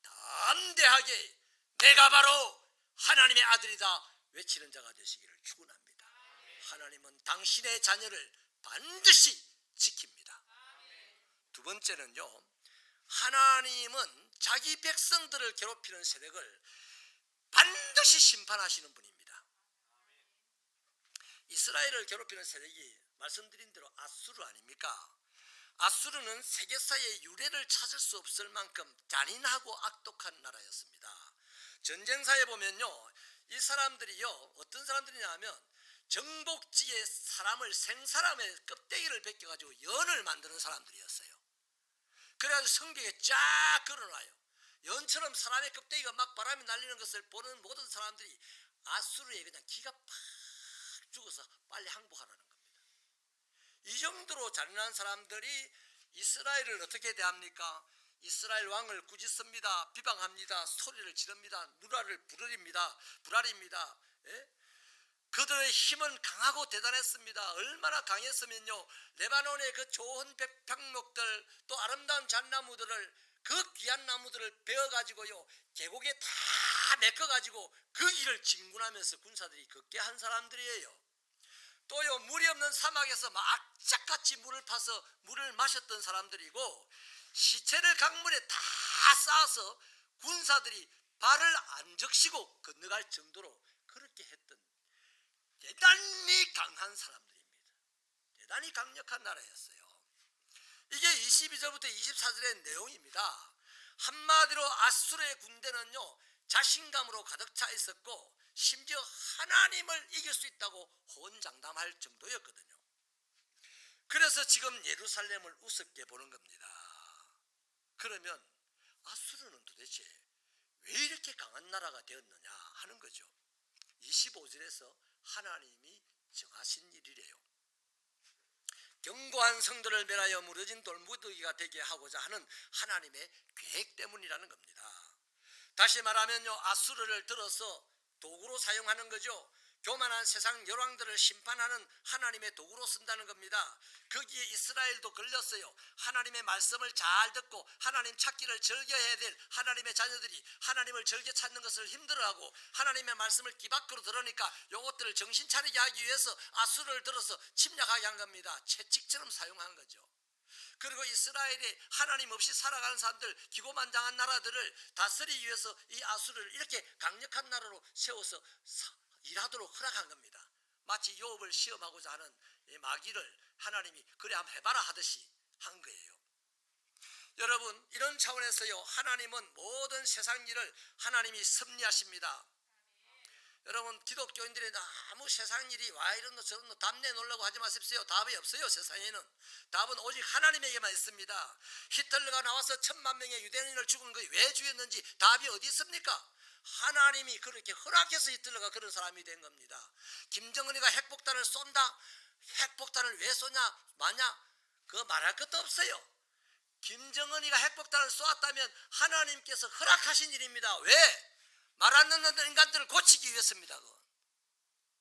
담대하게 내가 바로 하나님의 아들이다 외치는 자가 되시기를 축원합니다. 하나님은 당신의 자녀를 반드시 지킵니다. 두 번째는요, 하나님은 자기 백성들을 괴롭히는 세력을 반드시 심판하시는 분입니다. 이스라엘을 괴롭히는 세력이 말씀드린 대로 아수르 아닙니까? 아수르는 세계사의 유래를 찾을 수 없을 만큼 잔인하고 악독한 나라였습니다. 전쟁사에 보면요, 이 사람들이요 어떤 사람들이냐 하면 정복지에 생사람의 껍데기를 벗겨가지고 연을 만드는 사람들이었어요. 그래가지고 성벽에 쫙 걸어놔요. 연처럼 사람의 껍데기가 막 바람이 날리는 것을 보는 모든 사람들이 아수르에 그냥 기가 팍 죽어서 빨리 항복하라는 겁니다. 이 정도로 잔인한 사람들이 이스라엘을 어떻게 대합니까? 이스라엘 왕을 꾸짖습니다. 비방합니다. 소리를 지릅니다. 누라를 불알입니다. 예? 그들의 힘은 강하고 대단했습니다. 얼마나 강했으면요, 레바논의 그 좋은 백향목들 또 아름다운 잣나무들을 그 귀한 나무들을 베어가지고요 계곡에 다 메꿔가지고 그 길을 진군하면서 군사들이 걷게 한 사람들이에요. 또요 물이 없는 사막에서 막 악착같이 물을 파서 물을 마셨던 사람들이고, 시체를 강물에 다 쌓아서 군사들이 발을 안 적시고 건너갈 정도로 그렇게 했던 대단히 강한 사람들입니다. 대단히 강력한 나라였어요. 이게 22절부터 24절의 내용입니다. 한마디로 아수르의 군대는요 자신감으로 가득 차 있었고 심지어 하나님을 이길 수 있다고 호언장담할 정도였거든요. 그래서 지금 예루살렘을 우습게 보는 겁니다. 그러면 아수르는 도대체 왜 이렇게 강한 나라가 되었느냐 하는 거죠. 25절에서 하나님이 정하신 일이래요. 견고한 성도를 멸하여 무너진 돌무더기가 되게 하고자 하는 하나님의 계획 때문이라는 겁니다. 다시 말하면요, 아수르를 들어서 도구로 사용하는 거죠. 교만한 세상 열왕들을 심판하는 하나님의 도구로 쓴다는 겁니다. 거기에 이스라엘도 걸렸어요. 하나님의 말씀을 잘 듣고 하나님 찾기를 즐겨해야 될 하나님의 자녀들이 하나님을 즐겨 찾는 것을 힘들어하고 하나님의 말씀을 귀 밖으로 들으니까 요것들을 정신 차리게 하기 위해서 아수르를 들어서 침략하게 한 겁니다. 채찍처럼 사용한 거죠. 그리고 이스라엘이 하나님 없이 살아가는 사람들, 기고만장한 나라들을 다스리기 위해서 이 아수르를 이렇게 강력한 나라로 세워서 일하도록 허락한 겁니다. 마치 욥을 시험하고자 하는 마귀를 하나님이 그래 한번 해봐라 하듯이 한 거예요. 여러분, 이런 차원에서요, 하나님은 모든 세상 일을 하나님이 섭리하십니다. 여러분, 기독교인들이 아무 세상 일이 와 이런 거 저런 거 답 내놓으려고 하지 마십시오. 답이 없어요. 세상에는 답은 오직 하나님에게만 있습니다. 히틀러가 나와서 1000만 명의 유대인을 죽은 거 왜 죽였는지 답이 어디 있습니까? 하나님이 그렇게 허락해서 히틀러가 그런 사람이 된 겁니다. 김정은이가 핵폭탄을 쏜다? 핵폭탄을 왜 쏘냐 마냐? 그거 말할 것도 없어요. 김정은이가 핵폭탄을 쏘았다면 하나님께서 허락하신 일입니다. 왜? 말 안 듣는 인간들을 고치기 위해서입니다. 그건.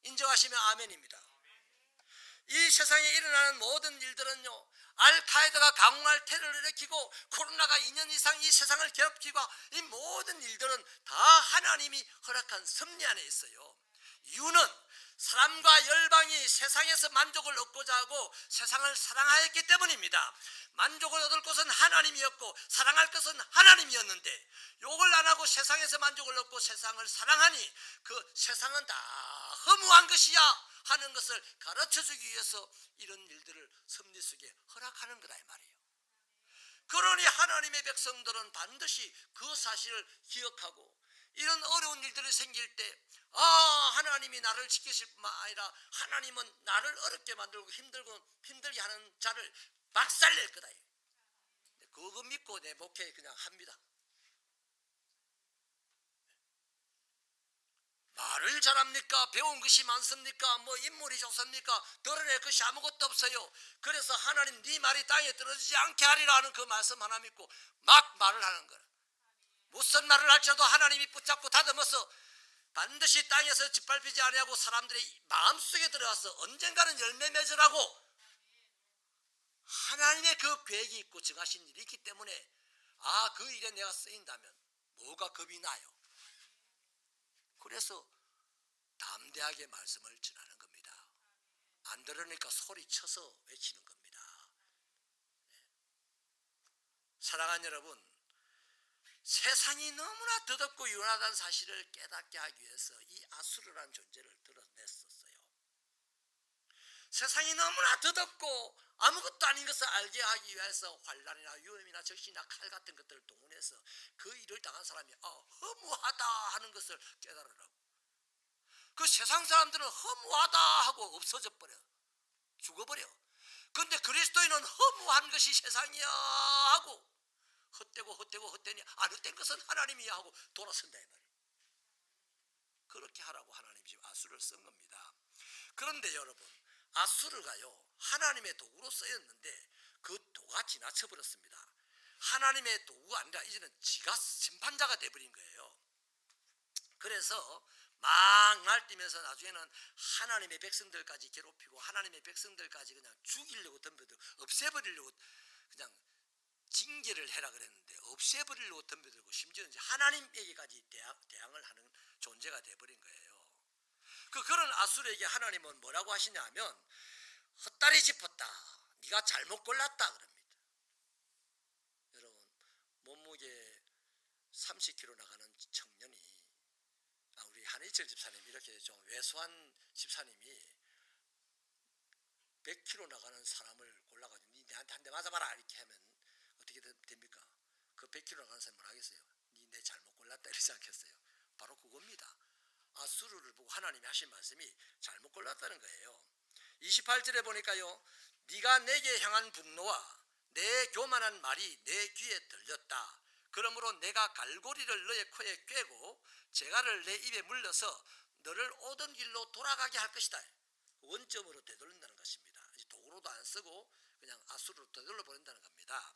인정하시면 아멘입니다. 이 세상에 일어나는 모든 일들은요, 알카에다가 강할 테러를 일으키고 코로나가 2년 이상 이 세상을 괴롭히고 이 모든 일들은 다 하나님이 허락한 섭리 안에 있어요. 이유는 사람과 열방이 세상에서 만족을 얻고자 하고 세상을 사랑하였기 때문입니다. 만족을 얻을 것은 하나님이었고 사랑할 것은 하나님이었는데 욕을 안 하고 세상에서 만족을 얻고 세상을 사랑하니 그 세상은 다 허무한 것이야 하는 것을 가르쳐주기 위해서 이런 일들을 섭리 속에 허락하는 거다 이 말이에요. 그러니 하나님의 백성들은 반드시 그 사실을 기억하고 이런 어려운 일들이 생길 때 하나님이 나를 지키실 뿐만 아니라 하나님은 나를 어렵게 만들고 힘들게 하는 자를 박살낼 거다. 그거 믿고 내 목회 그냥 합니다. 말을 잘합니까? 배운 것이 많습니까? 뭐 인물이 좋습니까? 드러낼 것이 아무것도 없어요. 그래서 하나님 네 말이 땅에 떨어지지 않게 하리라 하는 그 말씀 하나 믿고 막 말을 하는 거라. 무슨 말을 할지라도 하나님이 붙잡고 다듬어서 반드시 땅에서 짓밟히지 아니하고 사람들의 마음속에 들어가서 언젠가는 열매 맺으라고 하나님의 그 계획이 있고 정하신 일이 있기 때문에 그 일에 내가 쓰인다면 뭐가 겁이 나요. 그래서 담대하게 말씀을 전하는 겁니다. 안 들으니까 소리쳐서 외치는 겁니다. 사랑하는 여러분, 세상이 너무나 더럽고 유난하다는 사실을 깨닫게 하기 위해서 이 아수르라는 존재를 드러냈었어요. 세상이 너무나 더럽고 아무것도 아닌 것을 알게 하기 위해서 환난이나 위험이나 적신이나 칼 같은 것들을 동원해서 그 일을 당한 사람이 허무하다 하는 것을 깨달으라고. 그 세상 사람들은 허무하다 하고 없어져 버려. 죽어버려. 그런데 그리스도인은 허무한 것이 세상이야 하고 헛되니 안 헛된 것은 하나님이야 하고 돌아선다 이 말이에요. 그렇게 하라고 하나님이 지금 아수르를 쓴 겁니다. 그런데 여러분, 아수르가요 하나님의 도구로 쓰였는데 그 도가 지나쳐 버렸습니다. 하나님의 도구가 아니라 이제는 지가 심판자가 돼버린 거예요. 그래서 막 날뛰면서 나중에는 하나님의 백성들까지 괴롭히고 하나님의 백성들까지 그냥 죽이려고 덤벼들고 없애버리려고 그냥 징계를 해라 그랬는데 없애버리려고 덤벼들고 심지어 이제 하나님에게까지 대항을 하는 존재가 돼버린 거예요. 그런 아수르에게 하나님은 뭐라고 하시냐면 헛다리 짚었다. 네가 잘못 골랐다 그럽니다. 여러분, 몸무게 30kg 나가는 청년이 우리 한희철 집사님 이렇게 좀 왜소한 집사님이 100kg 나가는 사람을 골라가지고 네 내한테 한 대 맞아봐라 이렇게 하면 어떻게 됩니까? 그 100kg 나가는 사람이 뭐라 하겠어요? 네 내 잘못 골랐다 이러지 않겠어요? 바로 그겁니다. 아수르를 보고 하나님이 하신 말씀이 잘못 골랐다는 거예요. 28절에 보니까요, 네가 내게 향한 분노와 내 교만한 말이 내 귀에 들렸다. 그러므로 내가 갈고리를 너의 코에 꿰고 재갈을 내 입에 물려서 너를 오던 길로 돌아가게 할 것이다. 원점으로 되돌린다는 것입니다. 도구로 포로도 안 쓰고 그냥 아수르로 되돌려 보낸다는 겁니다.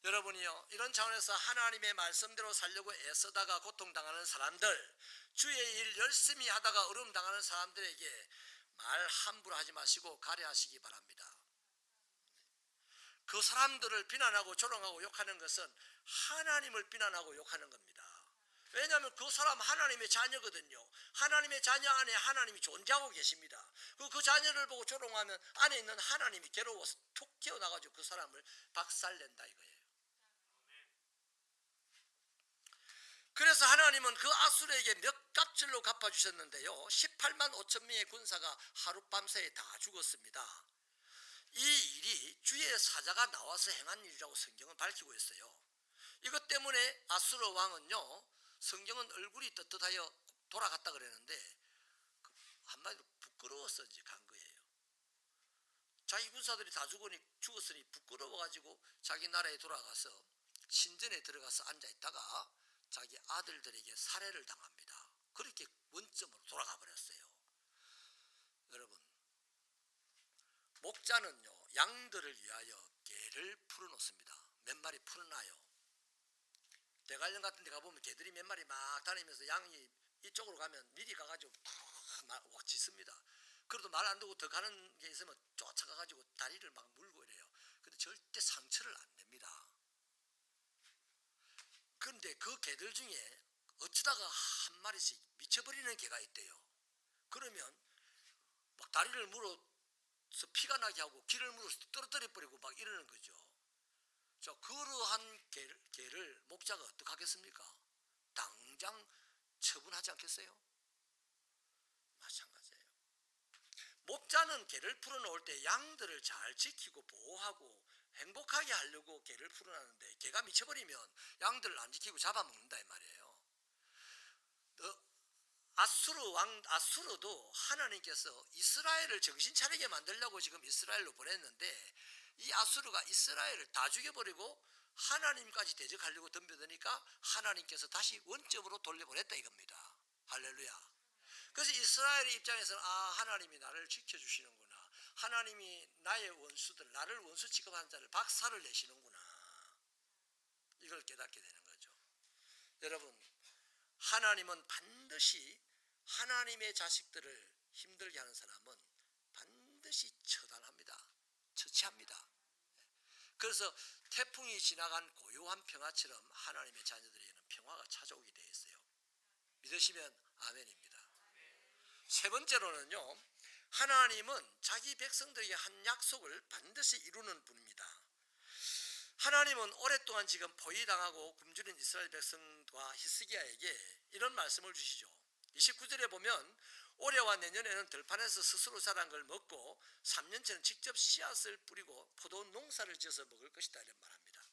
여러분이요, 이런 차원에서 하나님의 말씀대로 살려고 애쓰다가 고통당하는 사람들, 주의 일 열심히 하다가 어려움 당하는 사람들에게 말 함부로 하지 마시고 가려하시기 바랍니다. 그 사람들을 비난하고 조롱하고 욕하는 것은 하나님을 비난하고 욕하는 겁니다. 왜냐하면 그 사람 하나님의 자녀거든요. 하나님의 자녀 안에 하나님이 존재하고 계십니다. 그 자녀를 보고 조롱하면 안에 있는 하나님이 괴로워서 툭 튀어나가지고 그 사람을 박살낸다 이거예요. 그래서 하나님은 그 아수르에게 몇 갑절로 갚아주셨는데요, 18만 5천 명의 군사가 하룻밤사이에 다 죽었습니다. 이 일이 주의 사자가 나와서 행한 일이라고 성경은 밝히고 있어요. 이것 때문에 아수르 왕은요, 성경은 얼굴이 떳떳하여 돌아갔다 그랬는데 한마디로 부끄러워서 간 거예요. 자기 군사들이 다 죽었으니 부끄러워가지고 자기 나라에 돌아가서 신전에 들어가서 앉아있다가 자기 아들들에게 살해를 당합니다. 그렇게 원점으로 돌아가 버렸어요. 여러분, 목자는요, 양들을 위하여 개를 풀어놓습니다. 몇 마리 풀어놔요. 대관령 같은 데 가보면 개들이 몇 마리 막 다니면서 양이 이쪽으로 가면 미리 가가지고 막 짖습니다. 그래도 말 안 듣고 더 가는 게 있으면 쫓아가가지고 다리를 막 물고 이래요. 근데 절대 상처를 안 냅니다. 그런데 그 개들 중에 어쩌다가 한 마리씩 미쳐버리는 개가 있대요. 그러면 막 다리를 물어서 피가 나게 하고 귀를 물어서 떨어뜨려 버리고 막 이러는 거죠. 자, 그러한 개를 목자가 어떻게 하겠습니까? 당장 처분하지 않겠어요? 마찬가지예요. 목자는 개를 풀어놓을 때 양들을 잘 지키고 보호하고 행복하게 하려고 개를 풀어놨는데 개가 미쳐버리면 양들을 안 지키고 잡아먹는다 이 말이에요. 아수르도 하나님께서 이스라엘을 정신 차리게 만들려고 지금 이스라엘로 보냈는데, 이 아수르가 이스라엘을 다 죽여버리고 하나님까지 대적하려고 덤벼드니까 하나님께서 다시 원점으로 돌려보냈다 이겁니다. 할렐루야. 그래서 이스라엘의 입장에서는 하나님이 나를 지켜주시는구나, 하나님이 나의 원수들, 나를 원수 취급하는 자를 박살을 내시는구나, 이걸 깨닫게 되는 거죠. 여러분, 하나님은 반드시 하나님의 자식들을 힘들게 하는 사람은 반드시 처단합니다. 처치합니다. 그래서 태풍이 지나간 고요한 평화처럼 하나님의 자녀들에게는 평화가 찾아오게 되어 있어요. 믿으시면 아멘입니다. 세 번째로는요, 하나님은 자기 백성들에게 한 약속을 반드시 이루는 분입니다. 하나님은 오랫동안 지금 포위당하고 굶주린 이스라엘 백성과 히스기야에게 이런 말씀을 주시죠. 29절에 보면 올해와 내년에는 들판에서 스스로 자란 걸 먹고 3년째는 직접 씨앗을 뿌리고 포도 농사를 지어서 먹을 것이다 이런 말합니다.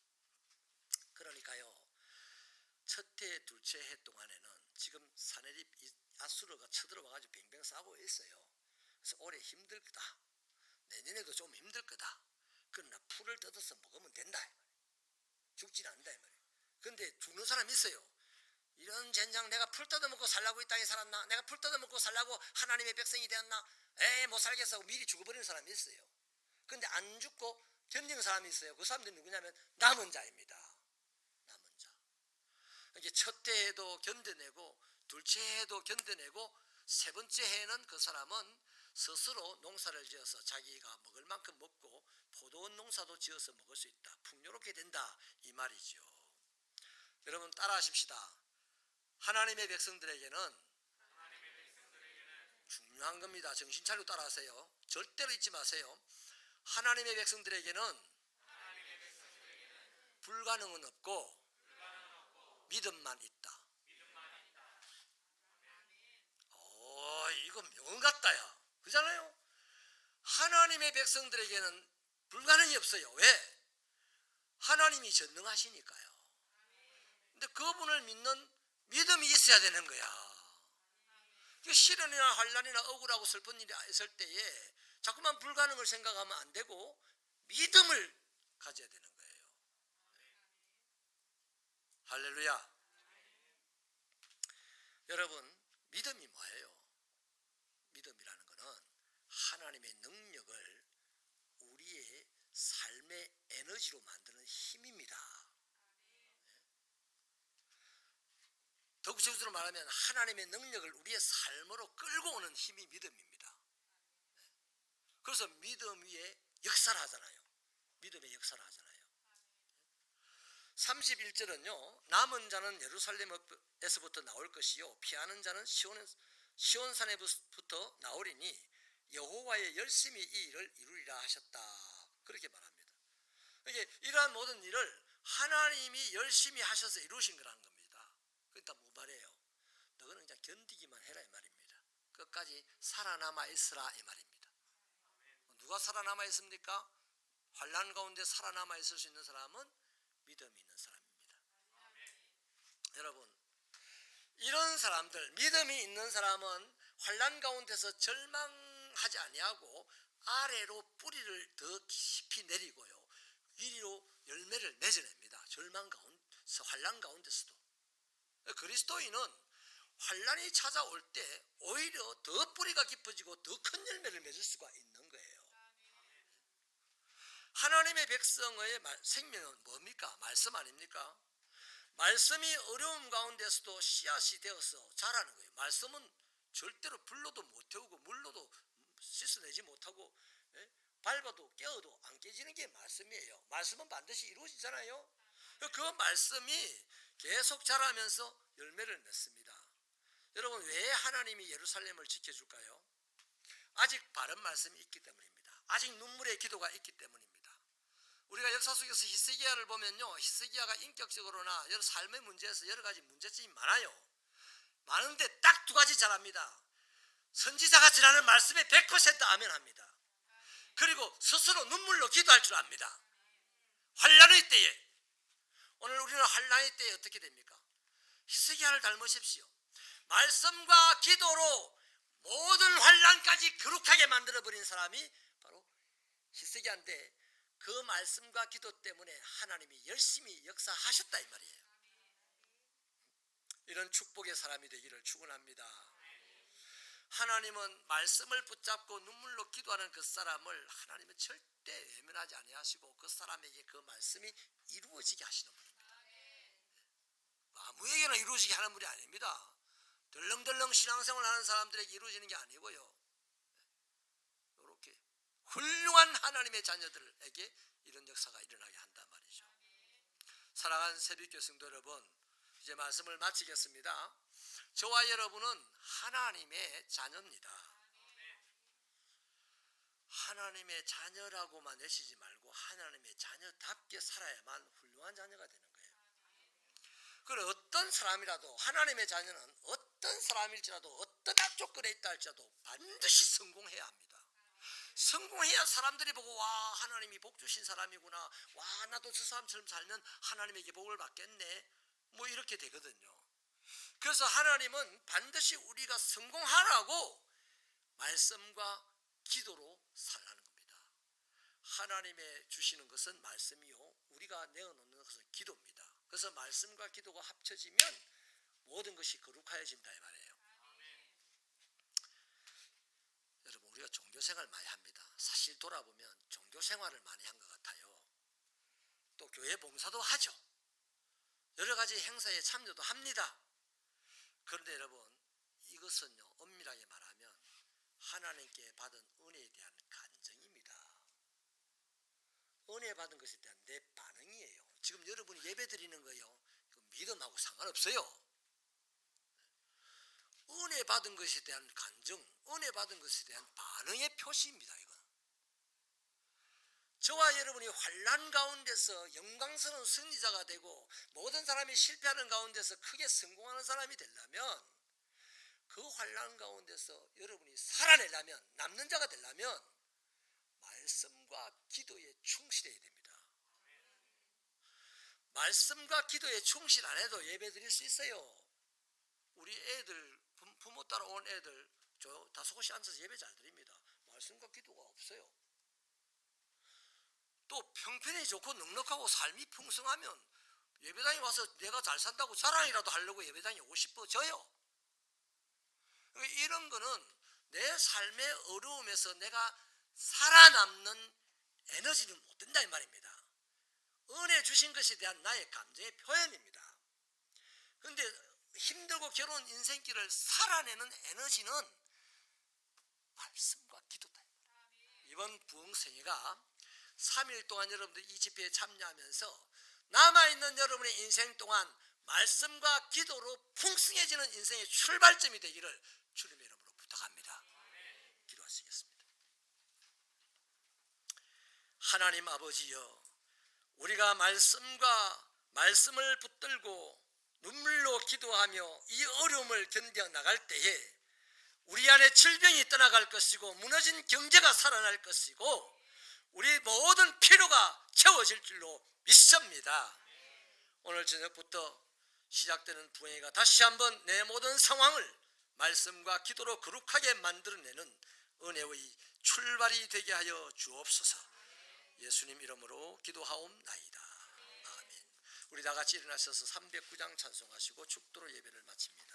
그러니까요, 첫해 둘째 해 동안에는 지금 사내립 아수르가 쳐들어와가지고 뱅뱅 싸고 있어요. 그래서 올해 힘들 거다, 내년에도 좀 힘들 거다, 그러나 풀을 뜯어서 먹으면 된다, 죽지는 않는다 이 말이에요. 그런데 죽는 사람이 있어요. 이런 젠장, 내가 풀 뜯어먹고 살라고 이 땅에 살았나, 내가 풀 뜯어먹고 살라고 하나님의 백성이 되었나, 못 살겠어 하고 미리 죽어버리는 사람이 있어요. 그런데 안 죽고 견디는 사람이 있어요. 그 사람들이 누구냐면 남은 자입니다. 남은 자. 이게 첫 해에도 견뎌내고 둘째 해에도 견뎌내고 세 번째 해에는 그 사람은 스스로 농사를 지어서 자기가 먹을 만큼 먹고 포도원 농사도 지어서 먹을 수 있다, 풍요롭게 된다 이 말이죠. 여러분 따라 하십시다. 하나님의 백성들에게는 중요한 겁니다. 정신 차리고 따라 하세요. 절대로 잊지 마세요. 하나님의 백성들에게는 불가능은 없고 믿음만 있다. 이거 명언 같다야. 그잖아요. 하나님의 백성들에게는 불가능이 없어요. 왜? 하나님이 전능하시니까요. 근데 그분을 믿는 믿음이 있어야 되는 거야. 시련이나 환난이나 억울하고 슬픈 일이 있을 때에 자꾸만 불가능을 생각하면 안 되고 믿음을 가져야 되는 거예요. 할렐루야. 여러분, 믿음이 뭐예요? 믿음이라는 것은 하나님의 능력을 에너지로 만드는 힘입니다. 더 구체적으로 말하면 하나님의 능력을 우리의 삶으로 끌고 오는 힘이 믿음입니다. 그래서 믿음 위에 역사를 하잖아요. 믿음의 역사를 하잖아요. 31절은요. 남은 자는 예루살렘에서부터 나올 것이요 피하는 자는 시온산에부터 나오리니 여호와의 열심히 이 일을 이루리라 하셨다. 그렇게 말합니다. 이게 이러한 모든 일을 하나님이 열심히 하셔서 이루신 거라는 겁니다. 그러니까 뭐 말이에요? 너는 그냥 견디기만 해라 이 말입니다. 끝까지 살아남아 있으라 이 말입니다. 누가 살아남아 있습니까? 환난 가운데 살아남아 있을 수 있는 사람은 믿음이 있는 사람입니다. 여러분, 이런 사람들, 믿음이 있는 사람은 환난 가운데서 절망하지 아니하고 아래로 뿌리를 더 깊이 내리고요, 위로 열매를 맺어냅니다. 절망 가운데서, 환난 가운데서도. 그리스도인은 환난이 찾아올 때 오히려 더 뿌리가 깊어지고 더 큰 열매를 맺을 수가 있는 거예요. 하나님의 백성의 생명은 뭡니까? 말씀 아닙니까? 말씀이 어려움 가운데서도 씨앗이 되어서 자라는 거예요. 말씀은 절대로 불로도 못 태우고 물로도 씻어내지 못하고 밟아도 깨어도 안 깨지는 게 말씀이에요. 말씀은 반드시 이루어지잖아요. 그 말씀이 계속 자라면서 열매를 맺습니다. 여러분, 왜 하나님이 예루살렘을 지켜줄까요? 아직 바른 말씀이 있기 때문입니다. 아직 눈물의 기도가 있기 때문입니다. 우리가 역사 속에서 히스기야를 보면요, 히스기야가 인격적으로나 여러 삶의 문제에서 여러 가지 문제점이 많아요. 많은데 딱 두 가지 잘합니다. 선지자가 전하는 말씀에 100% 아멘합니다. 그리고 스스로 눈물로 기도할 줄 압니다. 환난의 때에. 오늘 우리는 환난의 때에 어떻게 됩니까? 히스기야를 닮으십시오. 말씀과 기도로 모든 환난까지 거룩하게 만들어버린 사람이 바로 히스기야인데, 그 말씀과 기도 때문에 하나님이 열심히 역사하셨다 이 말이에요. 이런 축복의 사람이 되기를 축원합니다. 하나님은 말씀을 붙잡고 눈물로 기도하는 그 사람을 하나님은 절대 외면하지 아니하시고 그 사람에게 그 말씀이 이루어지게 하시는 분입니다. 아무에게나 이루어지게 하는 분이 아닙니다. 덜렁덜렁 신앙생활 하는 사람들에게 이루어지는 게 아니고요, 이렇게 훌륭한 하나님의 자녀들에게 이런 역사가 일어나게 한단 말이죠. 사랑하는 새벽교회 성도 여러분, 이제 말씀을 마치겠습니다. 저와 여러분은 하나님의 자녀입니다. 하나님의 자녀라고만 내시지 말고 하나님의 자녀답게 살아야만 훌륭한 자녀가 되는 거예요. 그리고 어떤 사람이라도, 하나님의 자녀는 어떤 사람일지라도 어떤 악조건에 있다 할지라도 반드시 성공해야 합니다. 성공해야 사람들이 보고 와, 하나님이 복 주신 사람이구나, 와, 나도 저 사람처럼 살면 하나님에게 복을 받겠네, 뭐 이렇게 되거든요. 그래서 하나님은 반드시 우리가 성공하라고 말씀과 기도로 살라는 겁니다. 하나님의 주시는 것은 말씀이요, 우리가 내어놓는 것은 기도입니다. 그래서 말씀과 기도가 합쳐지면 모든 것이 거룩하여진다 이 말이에요. 여러분, 우리가 종교생활 많이 합니다. 사실 돌아보면 종교생활을 많이 한 것 같아요. 또 교회 봉사도 하죠. 여러 가지 행사에 참여도 합니다. 그런데 여러분, 이것은요, 엄밀하게 말하면 하나님께 받은 은혜에 대한 간증입니다. 은혜 받은 것에 대한 내 반응이에요. 지금 여러분이 예배 드리는 거요, 믿음하고 상관없어요. 은혜 받은 것에 대한 간증, 은혜 받은 것에 대한 반응의 표시입니다. 이건 저와 여러분이 환난 가운데서 영광스러운 승리자가 되고 모든 사람이 실패하는 가운데서 크게 성공하는 사람이 되려면, 그 환난 가운데서 여러분이 살아내려면, 남는 자가 되려면 말씀과 기도에 충실해야 됩니다. 말씀과 기도에 충실 안 해도 예배 드릴 수 있어요. 우리 애들, 부모 따라 온 애들 저 다소곳이 앉아서 예배 잘 드립니다. 말씀과 기도가 없어요. 또 평편이 좋고 넉넉하고 삶이 풍성하면 예배당에 와서 내가 잘 산다고 자랑이라도 하려고 예배당에 오고 싶어져요. 이런 거는 내 삶의 어려움에서 내가 살아남는 에너지를 못 든다 이 말입니다. 은혜 주신 것에 대한 나의 감정의 표현입니다. 그런데 힘들고 괴로운 인생길을 살아내는 에너지는 말씀과 기도다. 이번 부흥생회가 3일 동안 여러분들 이 집회에 참여하면서 남아있는 여러분의 인생 동안 말씀과 기도로 풍성해지는 인생의 출발점이 되기를 주님의 이름으로 부탁합니다. 기도하시겠습니다. 하나님 아버지여, 우리가 말씀을 붙들고 눈물로 기도하며 이 어려움을 견뎌 나갈 때에 우리 안에 질병이 떠나갈 것이고 무너진 경제가 살아날 것이고 우리 모든 필요가 채워질 줄로 믿습니다. 오늘 저녁부터 시작되는 부흥회가 다시 한번 내 모든 상황을 말씀과 기도로 거룩하게 만들어내는 은혜의 출발이 되게 하여 주옵소서. 예수님 이름으로 기도하옵나이다. 아멘. 우리 다 같이 일어나셔서 309장 찬송하시고 축도로 예배를 마칩니다.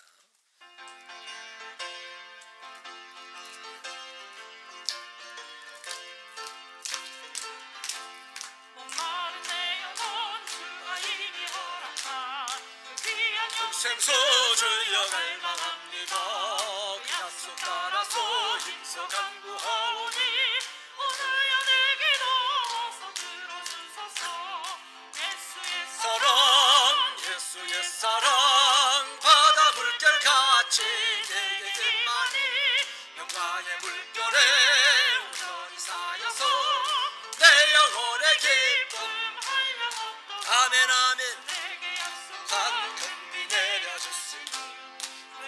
목마른 내 영혼 주가 이미 허락한 그 귀한 생소주여 갈망합니다. 그 약속 따라서 힘써 간구하오니 오늘여 내 기도 어서 들어주소서. 예수의 사랑 바다 물결 같이 내게 임하니 영광의 물결에 온전히 쌓여서 내 영혼의 기쁨 아멘 아멘 한 금비 내려주시니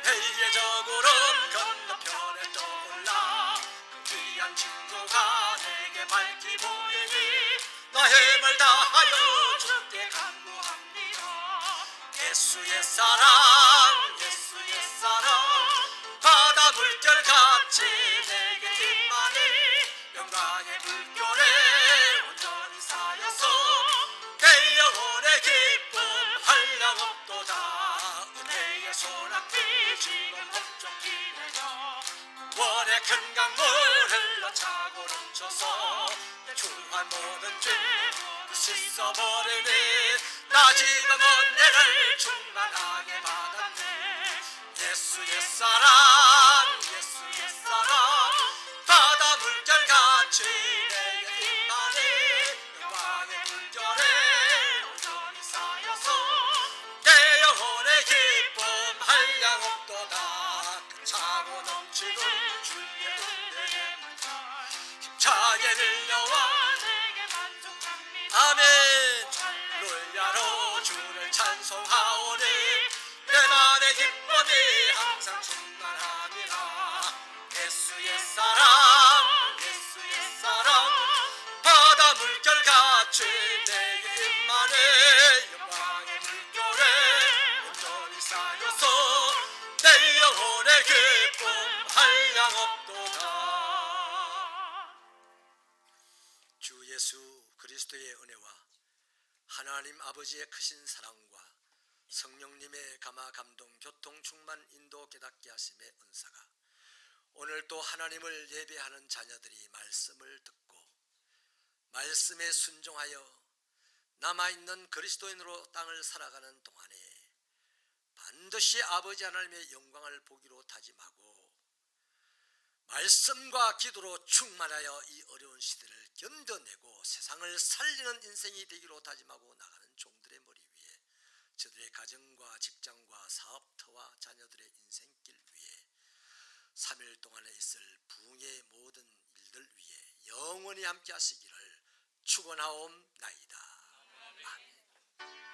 해의 저구름 건너편에 떠올라 그 귀한 친구가 내게 밝히 보이니 나의 말 다하여 주께 간구합니다. 예수의 사랑 바다 물결 같이 내게 임하니 영광의 물결에 온전히 쌓여서 내 영혼의 기쁨 한량없도다. 은혜의 소낙비 지금 hov쩍히 내려 원의 큰 강물 흘러차고 넘쳐서 내 주한 모든 죄 씻어버리니 나 지금 은혜를 충만하게 받았네. 예수의 사랑 바다 물결 같이 내게 임하니 영광의 물결에 온전히 쌓여서 내 영혼의 기쁨 한량없도다. 그 차고 넘치는 주의 은혜의 물결 힘차게 들려와 내게 만족합니다. 아멘. 롤야로 주를 찬송하오니 내 맘의 기쁨이 항상 충만함이라. 예수의 사랑 바다 물결 같이 내게 임하니 영광의 물결에 온전히 쌓여서 내 영혼의 기쁨 한량없도다. 주 예수 그리스도의 은혜와 하나님 아버지의 크신 사랑과 성령님의 감화 감동 교통 충만 인도 깨닫게 하심의 은사가 오늘 또 하나님을 예배하는 자녀들이 말씀을 듣고 말씀에 순종하여 남아있는 그리스도인으로 땅을 살아가는 동안에 반드시 아버지 하나님의 영광을 보기로 다짐하고 말씀과 기도로 충만하여 이 어려운 시대를 견뎌내고 세상을 살리는 인생이 되기로 다짐하고 나가는 종들의 머리 위에 저들의 가정과 직장과 사업터와 자녀들의 인생길 위에 3일 동안에 있을 부흥의 모든 일들 위에 영원히 함께 하시기를 축원하옵나이다. 아멘.